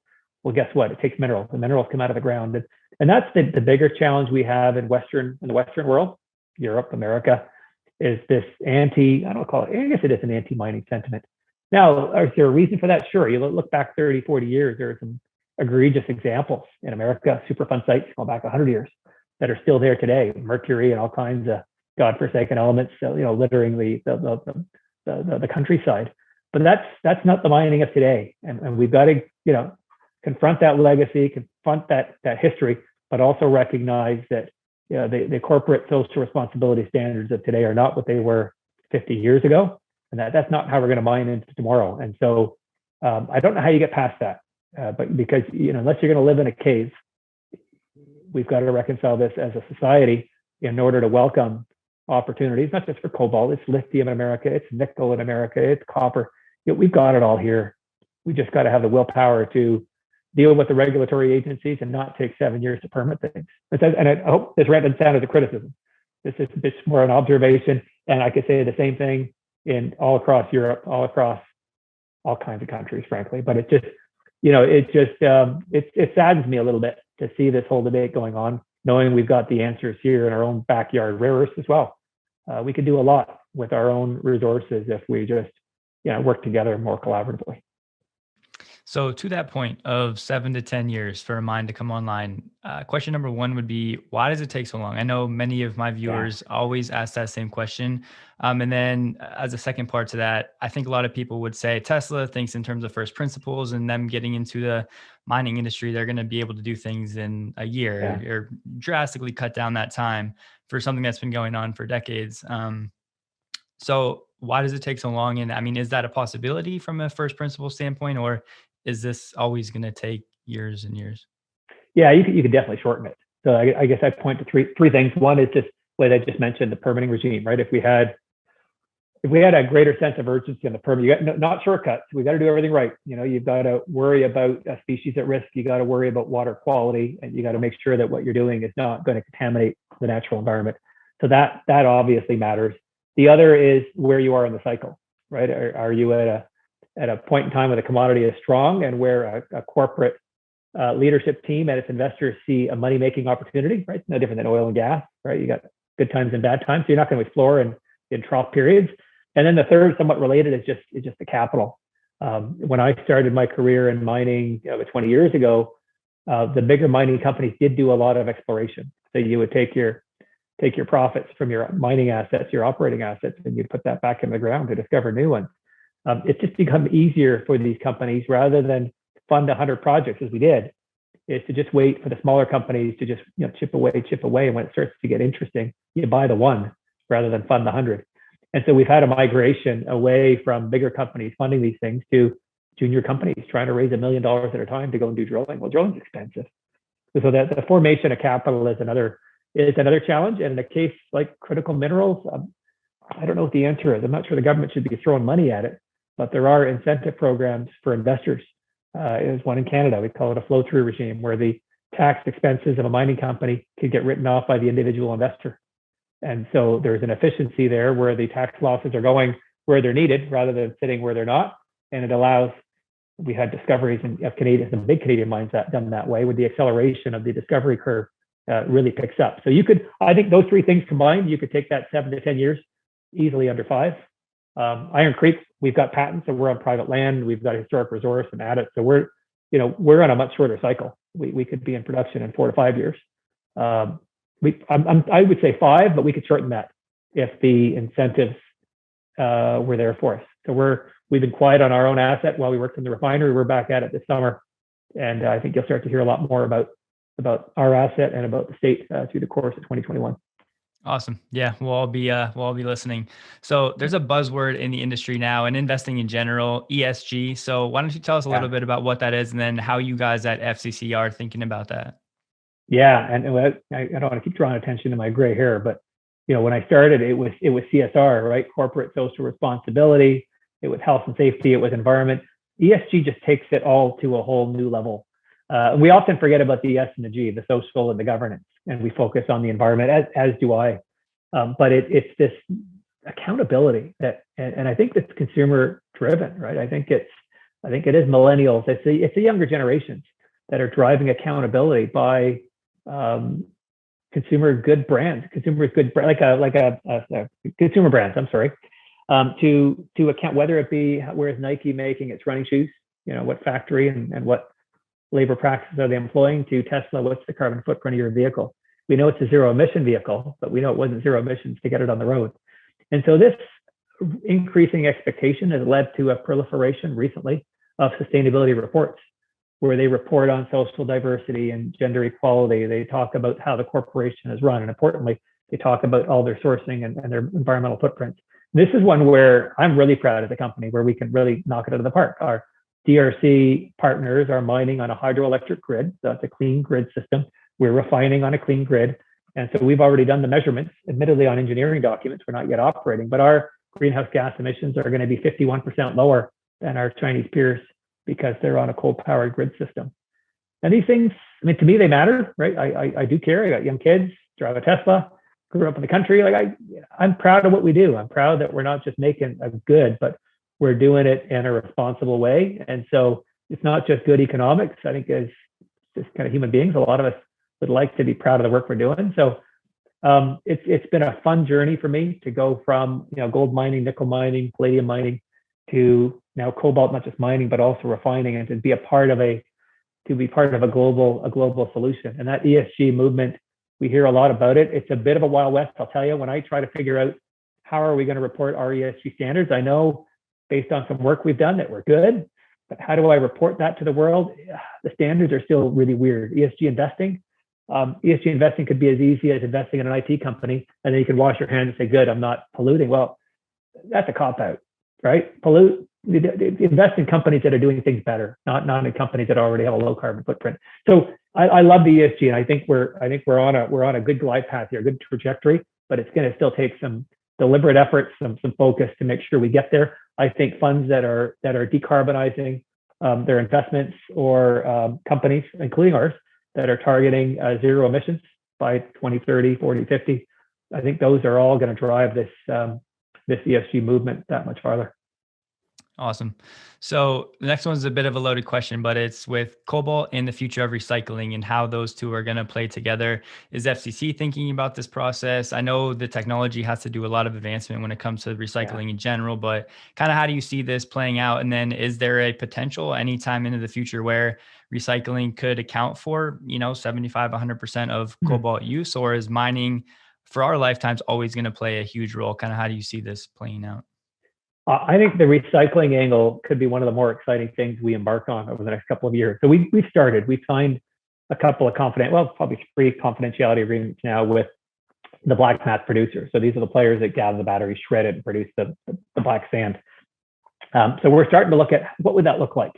well, guess what? It takes minerals. The minerals come out of the ground. And that's the bigger challenge we have in the Western world, Europe, America, is this I guess it is an anti-mining sentiment. Now, is there a reason for that? Sure. You look back 30, 40 years, there are some egregious examples in America, Superfund sites going back 100 years that are still there today, mercury and all kinds of godforsaken elements, littering the countryside. But that's not the mining of today. And we've got to, confront that legacy, confront that history, but also recognize that the corporate social responsibility standards of today are not what they were 50 years ago. And that's not how we're going to mine into tomorrow. And so I don't know how you get past that, but because, unless you're going to live in a cave, we've got to reconcile this as a society in order to welcome opportunities, not just for cobalt, it's lithium in America, it's nickel in America, it's copper. We've got it all here. We just got to have the willpower to deal with the regulatory agencies and not take 7 years to permit things. And I hope this doesn't sound as a criticism. This is more an observation. And I could say the same thing all across Europe, all across all kinds of countries, frankly. But it saddens me a little bit to see this whole debate going on, knowing we've got the answers here in our own backyard, rare earths as well. We could do a lot with our own resources if we just work together more collaboratively. So to that point of 7 to 10 years for a mine to come online, question number 1 would be, why does it take so long? I know many of my viewers always ask that same question. And then as a second part to that, I think a lot of people would say Tesla thinks in terms of first principles and them getting into the mining industry, they're going to be able to do things in a year or drastically cut down that time for something that's been going on for decades. So why does it take so long? And I mean, is that a possibility from a first principle standpoint, or is this always going to take years and years? Yeah, you could definitely shorten it. So I guess I'd point to three things. One is just what I just mentioned, the permitting regime, right? If we had a greater sense of urgency on the permit, you got not shortcuts. We got to do everything right. You've got to worry about a species at risk. You got to worry about water quality, and you got to make sure that what you're doing is not going to contaminate the natural environment. So that obviously matters. The other is where you are in the cycle, right? Are you at a point in time where the commodity is strong and where a corporate leadership team and its investors see a money-making opportunity, right? It's no different than oil and gas, right? You got good times and bad times. So you're not going to explore in trough periods. And then the third, somewhat related, is just the capital. When I started my career in mining 20 years ago, the bigger mining companies did do a lot of exploration. So you would take your profits from your mining assets, your operating assets, and you'd put that back in the ground to discover new ones. It's just become easier for these companies, rather than fund 100 projects as we did, is to just wait for the smaller companies to just chip away. And when it starts to get interesting, you buy the one rather than fund the 100. And so we've had a migration away from bigger companies funding these things to junior companies trying to raise $1 million at a time to go and do drilling. Well, drilling's expensive. So that the formation of capital is another challenge. And in a case like critical minerals, I don't know what the answer is. I'm not sure the government should be throwing money at it, but there are incentive programs for investors. There's one in Canada. We call it a flow-through regime, where the tax expenses of a mining company could get written off by the individual investor. And so there's an efficiency there where the tax losses are going where they're needed rather than sitting where they're not. And it allows, we had discoveries in some big Canadian mines that done that way, with the acceleration of the discovery curve really picks up. So I think those three things combined, you could take that 7 to 10 years easily under 5. Iron Creek, we've got patents, so we're on private land. We've got a historic resource and add it. So we're on a much shorter cycle. We could be in production in 4 to 5 years. I would say 5, but we could shorten that if the incentives were there for us. So we've been quiet on our own asset while we worked in the refinery. We're back at it this summer, and I think you'll start to hear a lot more about our asset and about the state through the course of 2021. Awesome. Yeah, we'll all be listening. So there's a buzzword in the industry now and investing in general, ESG. So why don't you tell us a little bit about what that is, and then how you guys at FCC are thinking about that? Yeah, and I don't want to keep drawing attention to my gray hair, but when I started, it was CSR, right? Corporate social responsibility. It was health and safety. It was environment. ESG just takes it all to a whole new level. We often forget about the S and the G, the social and the governance, and we focus on the environment, as do I. But it's this accountability that, and I think that's consumer driven, right? I think it is millennials. It's the younger generations that are driving accountability by consumer good brands, like a consumer brands. I'm sorry, to account, whether it be where is Nike making its running shoes, what factory and what labor practices are they employing, to Tesla, what's the carbon footprint of your vehicle? We know it's a zero emission vehicle, but we know it wasn't zero emissions to get it on the road. And so this increasing expectation has led to a proliferation recently of sustainability reports, where they report on social diversity and gender equality. They talk about how the corporation is run, and importantly, they talk about all their sourcing and their environmental footprints. This is one where I'm really proud as a company, where we can really knock it out of the park. Our DRC partners are mining on a hydroelectric grid. So it's a clean grid system. We're refining on a clean grid. And so we've already done the measurements, admittedly on engineering documents. We're not yet operating, but our greenhouse gas emissions are going to be 51% lower than our Chinese peers, because they're on a coal-powered grid system. And these things, to me, they matter, right? I do care. I got young kids, drive a Tesla, grew up in the country. I'm proud of what we do. I'm proud that we're not just making a good, but we're doing it in a responsible way. And so it's not just good economics. I think as just kind of human beings, a lot of us would like to be proud of the work we're doing. So it's been a fun journey for me to go from gold mining, nickel mining, palladium mining, to now cobalt, not just mining, but also refining, and to be part of a global solution. And that ESG movement, we hear a lot about it. It's a bit of a Wild West, I'll tell you. When I try to figure out how are we going to report our ESG standards, I know based on some work we've done that we're good, but how do I report that to the world? The standards are still really weird. ESG investing could be as easy as investing in an IT company, and then you can wash your hands and say, good, I'm not polluting. Well, that's a cop-out, right? Invest in companies that are doing things better, not in companies that already have a low carbon footprint. So I love the ESG, and I think we're on a good glide path here, good trajectory. but it's going to still take some deliberate efforts, some focus to make sure we get there. I think funds that are decarbonizing their investments, or companies, including ours, that are targeting zero emissions by 2030, 40, 50, I think those are all going to drive this ESG movement that much farther. Awesome. So the next one's a bit of a loaded question, but it's with cobalt and the future of recycling and how those two are going to play together. Is FCC thinking about this process? I know the technology has to do a lot of advancement when it comes to recycling in general, but kind of how do you see this playing out? And then is there a potential anytime into the future where recycling could account for, 75, 100% of cobalt use, or is mining for our lifetimes always going to play a huge role? Kind of how do you see this playing out? I think the recycling angle could be one of the more exciting things we embark on over the next couple of years. So we've signed a couple of probably 3 confidentiality agreements now with the black mass producers. So these are the players that gather the batteries, shred it, and produce the black sand. So we're starting to look at what would that look like.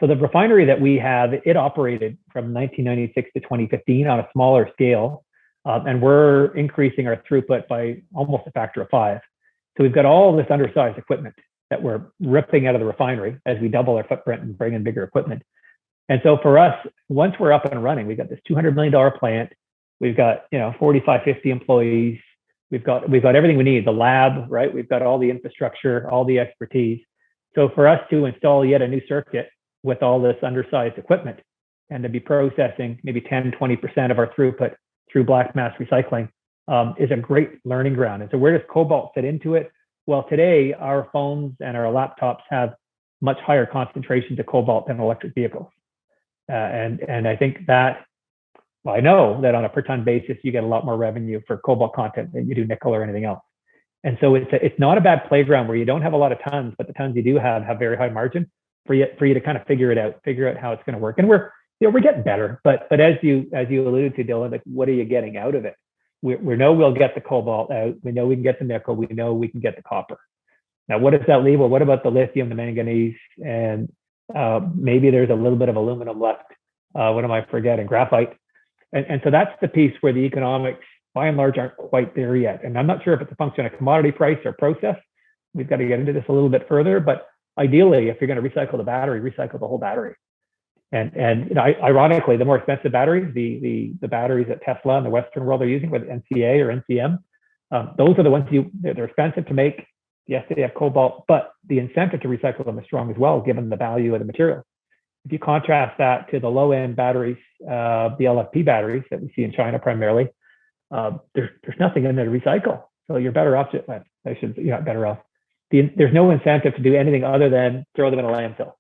So the refinery that we have, it operated from 1996 to 2015 on a smaller scale, and we're increasing our throughput by almost a factor of 5. So we've got all this undersized equipment that we're ripping out of the refinery as we double our footprint and bring in bigger equipment. And so for us, once we're up and running, we've got this $200 million plant. We've got 45, 50 employees. We've got everything we need, the lab, right? We've got all the infrastructure, all the expertise. So for us to install yet a new circuit with all this undersized equipment and to be processing maybe 10, 20% of our throughput through black mass recycling, is a great learning ground. And so where does cobalt fit into it? Well, today our phones and our laptops have much higher concentrations of cobalt than electric vehicles. And I think that, I know that on a per ton basis, you get a lot more revenue for cobalt content than you do nickel or anything else. And so it's not a bad playground where you don't have a lot of tons, but the tons you do have very high margin for you to kind of figure out how it's going to work. And we're getting better, but as you alluded to, Dylan, like, what are you getting out of it? We know we'll get the cobalt out. We know we can get the nickel. We know we can get the copper. Now, what does that leave? Well, what about the lithium, the manganese, and maybe there's a little bit of aluminum left. What am I forgetting? Graphite. And so that's the piece where the economics, by and large, aren't quite there yet. And I'm not sure if it's a function of commodity price or process. We've got to get into this a little bit further. But ideally, if you're going to recycle the battery, recycle the whole battery. And ironically, the more expensive batteries, the batteries that Tesla and the Western world are using, with NCA or NCM, those are the ones they're expensive to make. Yes, they have cobalt, but the incentive to recycle them is strong as well, given the value of the material. If you contrast that to the low-end batteries, the LFP batteries that we see in China primarily, there's nothing in there to recycle. So you're better off. Better off. There's no incentive to do anything other than throw them in a landfill,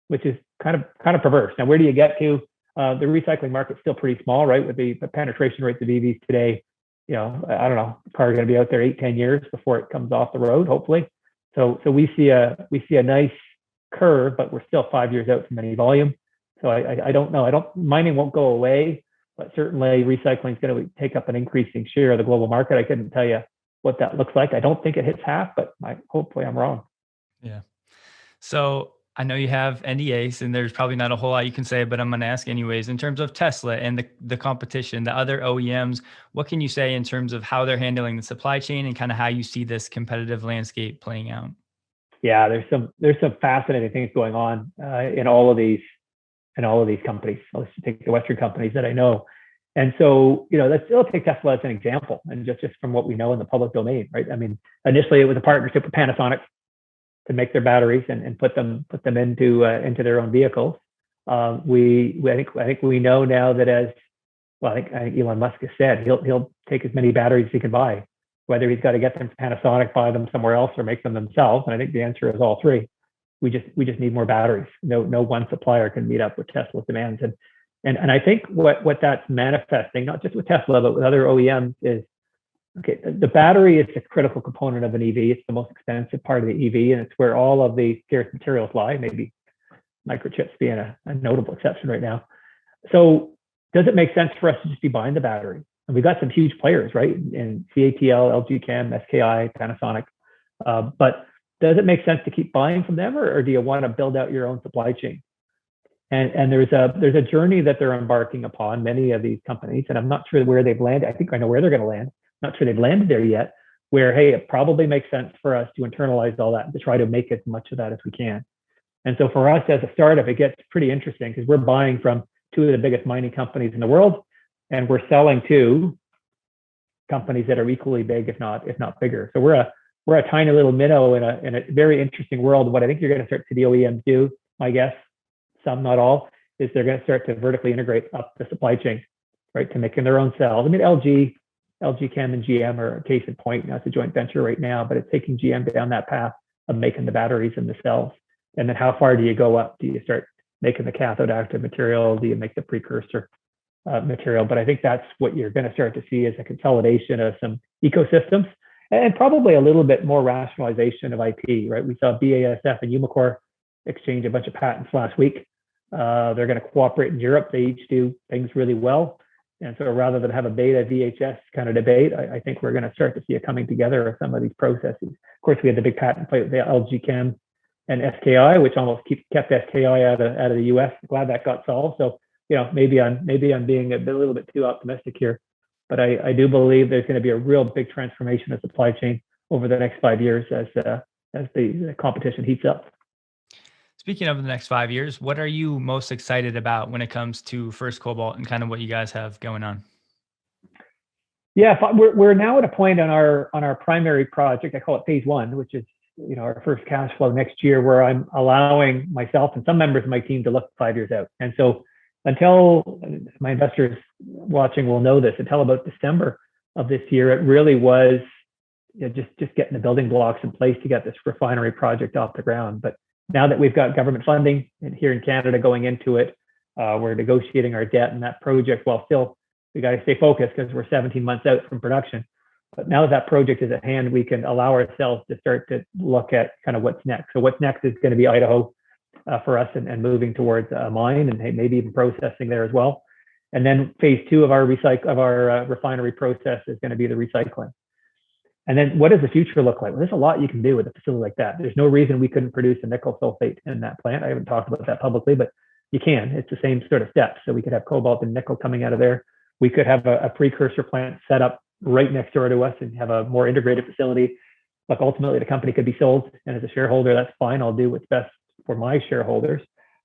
which is kind of perverse. Now, where do you get to? The recycling market's still pretty small, right? With the penetration rates of EVs today, I don't know, the car is going to be out there 8-10 years before it comes off the road, hopefully. So we see a nice curve, but we're still 5 years out from any volume. So I don't know. Mining won't go away, but certainly recycling is going to take up an increasing share of the global market. I couldn't tell you what that looks like. I don't think it hits half, but hopefully I'm wrong. Yeah. So I know you have NDAs and there's probably not a whole lot you can say, but I'm going to ask anyways. In terms of Tesla and the competition, the other OEMs, what can you say in terms of how they're handling the supply chain and kind of how you see this competitive landscape playing out? Yeah, there's some fascinating things going on in all of these companies. Let's take the Western companies that I know. And so, let's still take Tesla as an example, and just from what we know in the public domain, right? I mean, initially it was a partnership with Panasonic to make their batteries and put them into their own vehicles. I think we know now that I think Elon Musk has said he'll take as many batteries as he can buy, whether he's got to get them from Panasonic, buy them somewhere else, or make them themselves. And I think the answer is all three. We just need more batteries. No one supplier can meet up with Tesla's demands. And I think what that's manifesting, not just with Tesla, but with other OEMs, is okay, the battery is a critical component of an EV. It's the most expensive part of the EV, and it's where all of the scarce materials lie, maybe microchips being a notable exception right now. So does it make sense for us to just be buying the battery? And we've got some huge players, right? In CATL, LG Chem, SKI, Panasonic. But does it make sense to keep buying from them, or do you want to build out your own supply chain? And there's a journey that they're embarking upon, many of these companies, and I'm not sure where they've landed. I think I know where they're going to land, not sure they've landed there yet, where, hey, it probably makes sense for us to internalize all that and to try to make as much of that as we can. And so for us as a startup, it gets pretty interesting because we're buying from two of the biggest mining companies in the world, and we're selling to companies that are equally big, if not bigger. So we're a tiny little minnow in a very interesting world. What I think you're going to start to see the OEMs do, I guess, some, not all, is they're going to start to vertically integrate up the supply chain, right, to making their own cells. I mean, LG Chem and GM are a case in point. That's a joint venture right now, but it's taking GM down that path of making the batteries and the cells. And then how far do you go up? Do you start making the cathode active material? Do you make the precursor material? But I think that's what you're going to start to see is a consolidation of some ecosystems and probably a little bit more rationalization of IP, right? We saw BASF and Umicore exchange a bunch of patents last week. They're going to cooperate in Europe. They each do things really well. And so rather than have a beta VHS kind of debate, I think we're going to start to see a coming together of some of these processes. Of course, we had the big patent fight with the LG Chem and SKI, which almost kept SKI out of the US. Glad that got solved. So, maybe I'm being a little bit too optimistic here, but I do believe there's going to be a real big transformation of supply chain over the next 5 years as the competition heats up. Speaking of the next 5 years, what are you most excited about when it comes to First Cobalt and kind of what you guys have going on? Yeah, we're now at a point on our primary project. I call it phase one, which is our first cash flow next year, where I'm allowing myself and some members of my team to look 5 years out. And so until my investors watching will know this, until about December of this year, it really was just getting the building blocks in place to get this refinery project off the ground. But now that we've got government funding and here in Canada going into it, we're negotiating our debt and that project while still we got to stay focused because we're 17 months out from production. But now that project is at hand, we can allow ourselves to start to look at kind of what's next. So what's next is going to be Idaho for us and moving towards a mine and maybe even processing there as well. And then phase two of our refinery process is going to be the recycling. And then what does the future look like? Well, there's a lot you can do with a facility like that. There's no reason we couldn't produce a nickel sulfate in that plant. I haven't talked about that publicly, but you can. It's the same sort of steps. So we could have cobalt and nickel coming out of there. We could have a precursor plant set up right next door to us and have a more integrated facility. Look, ultimately, the company could be sold. And as a shareholder, that's fine. I'll do what's best for my shareholders.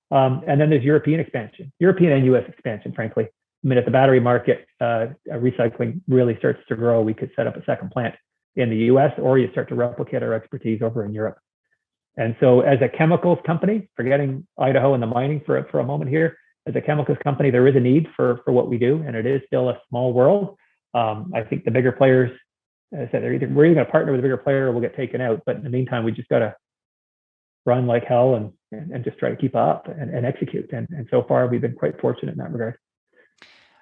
And then there's European expansion, European and US expansion, frankly. I mean, if the battery market recycling really starts to grow, we could set up a second plant in the US, or you start to replicate our expertise over in Europe. And so as a chemicals company, forgetting Idaho and the mining for a moment here, as a chemicals company, there is a need for what we do, and it is still a small world. I think the bigger players, as I said, we're either going to partner with a bigger player or we'll get taken out. But in the meantime, we just got to run like hell and just try to keep up and execute. And so far, we've been quite fortunate in that regard.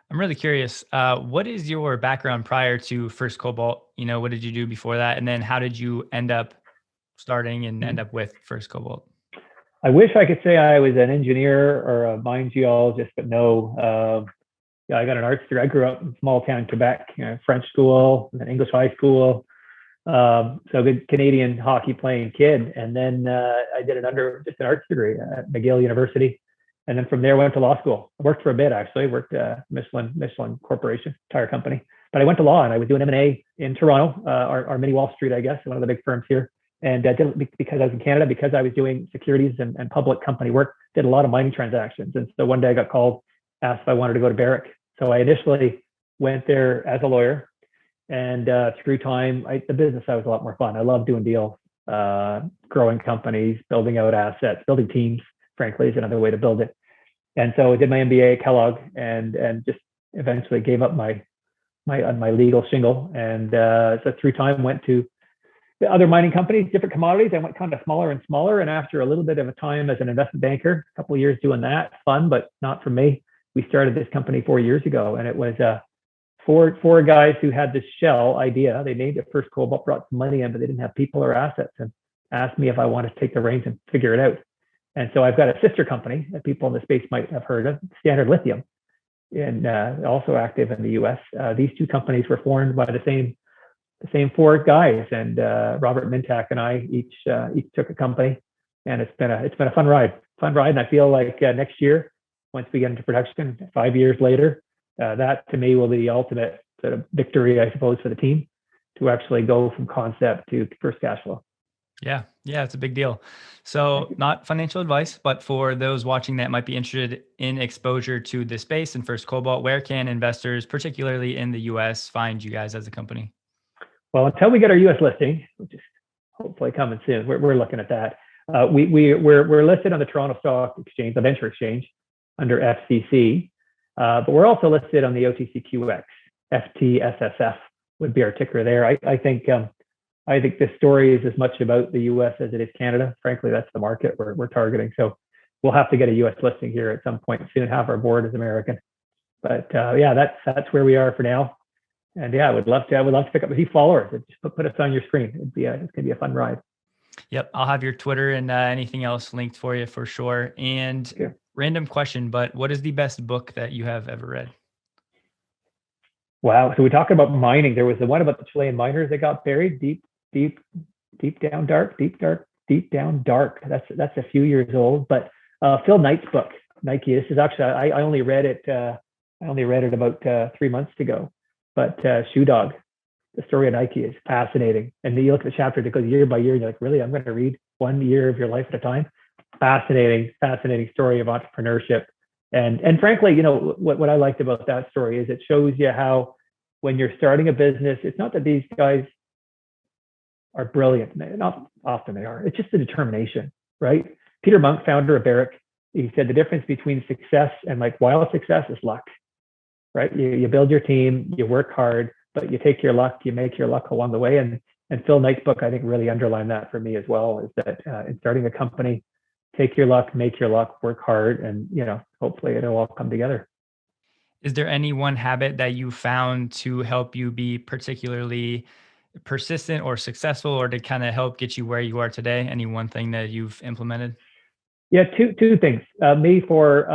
I'm really curious. What is your background prior to First Cobalt? What did you do before that? And then how did you end up starting and end up with First Cobalt? I wish I could say I was an engineer or a mine geologist, but no. I got an arts degree. I grew up in small town Quebec, French school, and then English high school. So a good Canadian hockey playing kid. And then I did an arts degree at McGill University. And then from there, I went to law school. I worked for a bit, actually. I worked Michelin Corporation, tire company. But I went to law, and I was doing M&A in Toronto, our mini Wall Street, I guess, one of the big firms here. And because I was in Canada, because I was doing securities and public company work, did a lot of mining transactions. And so one day I got called, asked if I wanted to go to Barrick. So I initially went there as a lawyer. And through time, the business side was a lot more fun. I love doing deals, growing companies, building out assets, building teams, frankly, is another way to build it. And so I did my MBA at Kellogg and just eventually gave up my legal shingle. And so through time, went to the other mining companies, different commodities. I went kind of smaller and smaller. And after a little bit of a time as an investment banker, a couple of years doing that, fun, but not for me. We started this company 4 years ago, and it was four guys who had this shell idea. They named it First Cobalt, brought some money in, but they didn't have people or assets, and asked me if I wanted to take the reins and figure it out. And so I've got a sister company that people in the space might have heard of, Standard Lithium, and also active in the US. These two companies were formed by the same four guys, and Robert Mintak and I each took a company, and it's been a fun ride. And I feel like next year, once we get into production, 5 years later, that to me will be the ultimate sort of victory, I suppose, for the team to actually go from concept to first cash flow. Yeah, it's a big deal. So, not financial advice, but for those watching that might be interested in exposure to this space and First Cobalt, where can investors, particularly in the US, find you guys as a company? Well, until we get our U.S. listing, which is hopefully coming soon, we're looking at that. We're listed on the Toronto Stock Exchange, the Venture Exchange, under FCC, but we're also listed on the OTCQX. FTSSF would be our ticker there. I think this story is as much about the U.S. as it is Canada. Frankly, that's the market we're targeting. So we'll have to get a U.S. listing here at some point soon. Half our board is American, but that's where we are for now. And I would love to pick up a few followers. Just put us on your screen. It's gonna be a fun ride. Yep, I'll have your Twitter and anything else linked for you for sure. And random question, but what is the best book that you have ever read? Wow. So we talk about mining. There was the one about the Chilean miners that got buried deep down dark. That's a few years old. But Phil Knight's book, Nike. This is actually I only read it. About 3 months ago. But Shoe Dog, the story of Nike is fascinating. And then you look at the chapter that goes year by year, and you're like, really? I'm going to read 1 year of your life at a time? Fascinating story of entrepreneurship. And frankly, what I liked about that story is it shows you how when you're starting a business, it's not that these guys are brilliant. Not often they are. It's just the determination, right? Peter Monk, founder of Barrick, he said the difference between success and wild success is luck, right? You build your team, you work hard, but you take your luck, you make your luck along the way. And Phil Knight's book, I think, really underlined that for me as well, is that in starting a company, take your luck, make your luck, work hard, and hopefully it'll all come together. Is there any one habit that you found to help you be particularly persistent or successful, or to kind of help get you where you are today? Any one thing that you've implemented? Yeah, two things. Me for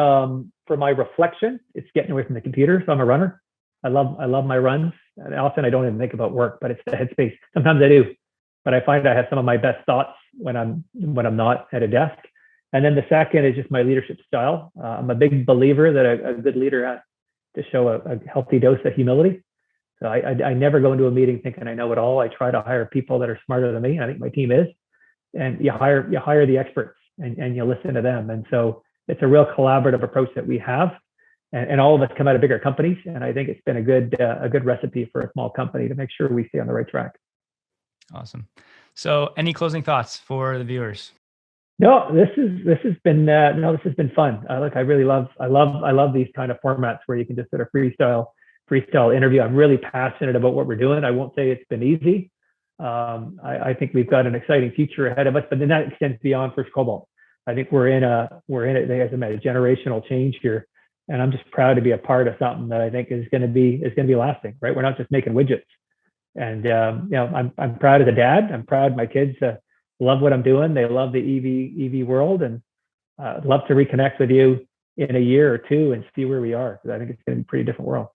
my reflection, it's getting away from the computer. So I'm a runner. I love my runs. And often I don't even think about work, but it's the headspace. Sometimes I do, but I find I have some of my best thoughts when I'm not at a desk. And then the second is just my leadership style. I'm a big believer that a good leader has to show a healthy dose of humility. So I never go into a meeting thinking I know it all. I try to hire people that are smarter than me. I think my team is, and you hire the experts and you listen to them. And so it's a real collaborative approach that we have, and all of us come out of bigger companies. And I think it's been a good recipe for a small company to make sure we stay on the right track. Awesome. So, any closing thoughts for the viewers? No, this has been fun. I really love these kind of formats where you can just sort of freestyle interview. I'm really passionate about what we're doing. I won't say it's been easy. I think we've got an exciting future ahead of us, but then that extends beyond First Cobalt. I think we're in it. As a generational change here, and I'm just proud to be a part of something that I think is going to be lasting. Right? We're not just making widgets. And I'm proud as a dad. I'm proud my kids love what I'm doing. They love the EV world, and I'd love to reconnect with you in a year or two and see where we are, because I think it's going to be a pretty different world.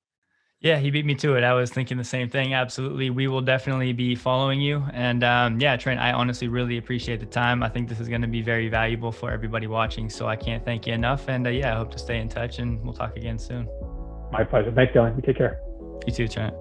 Yeah, he beat me to it. I was thinking the same thing. Absolutely. We will definitely be following you. And Trent, I honestly really appreciate the time. I think this is going to be very valuable for everybody watching. So I can't thank you enough. And I hope to stay in touch, and we'll talk again soon. My pleasure. Thanks, Dylan. You take care. You too, Trent.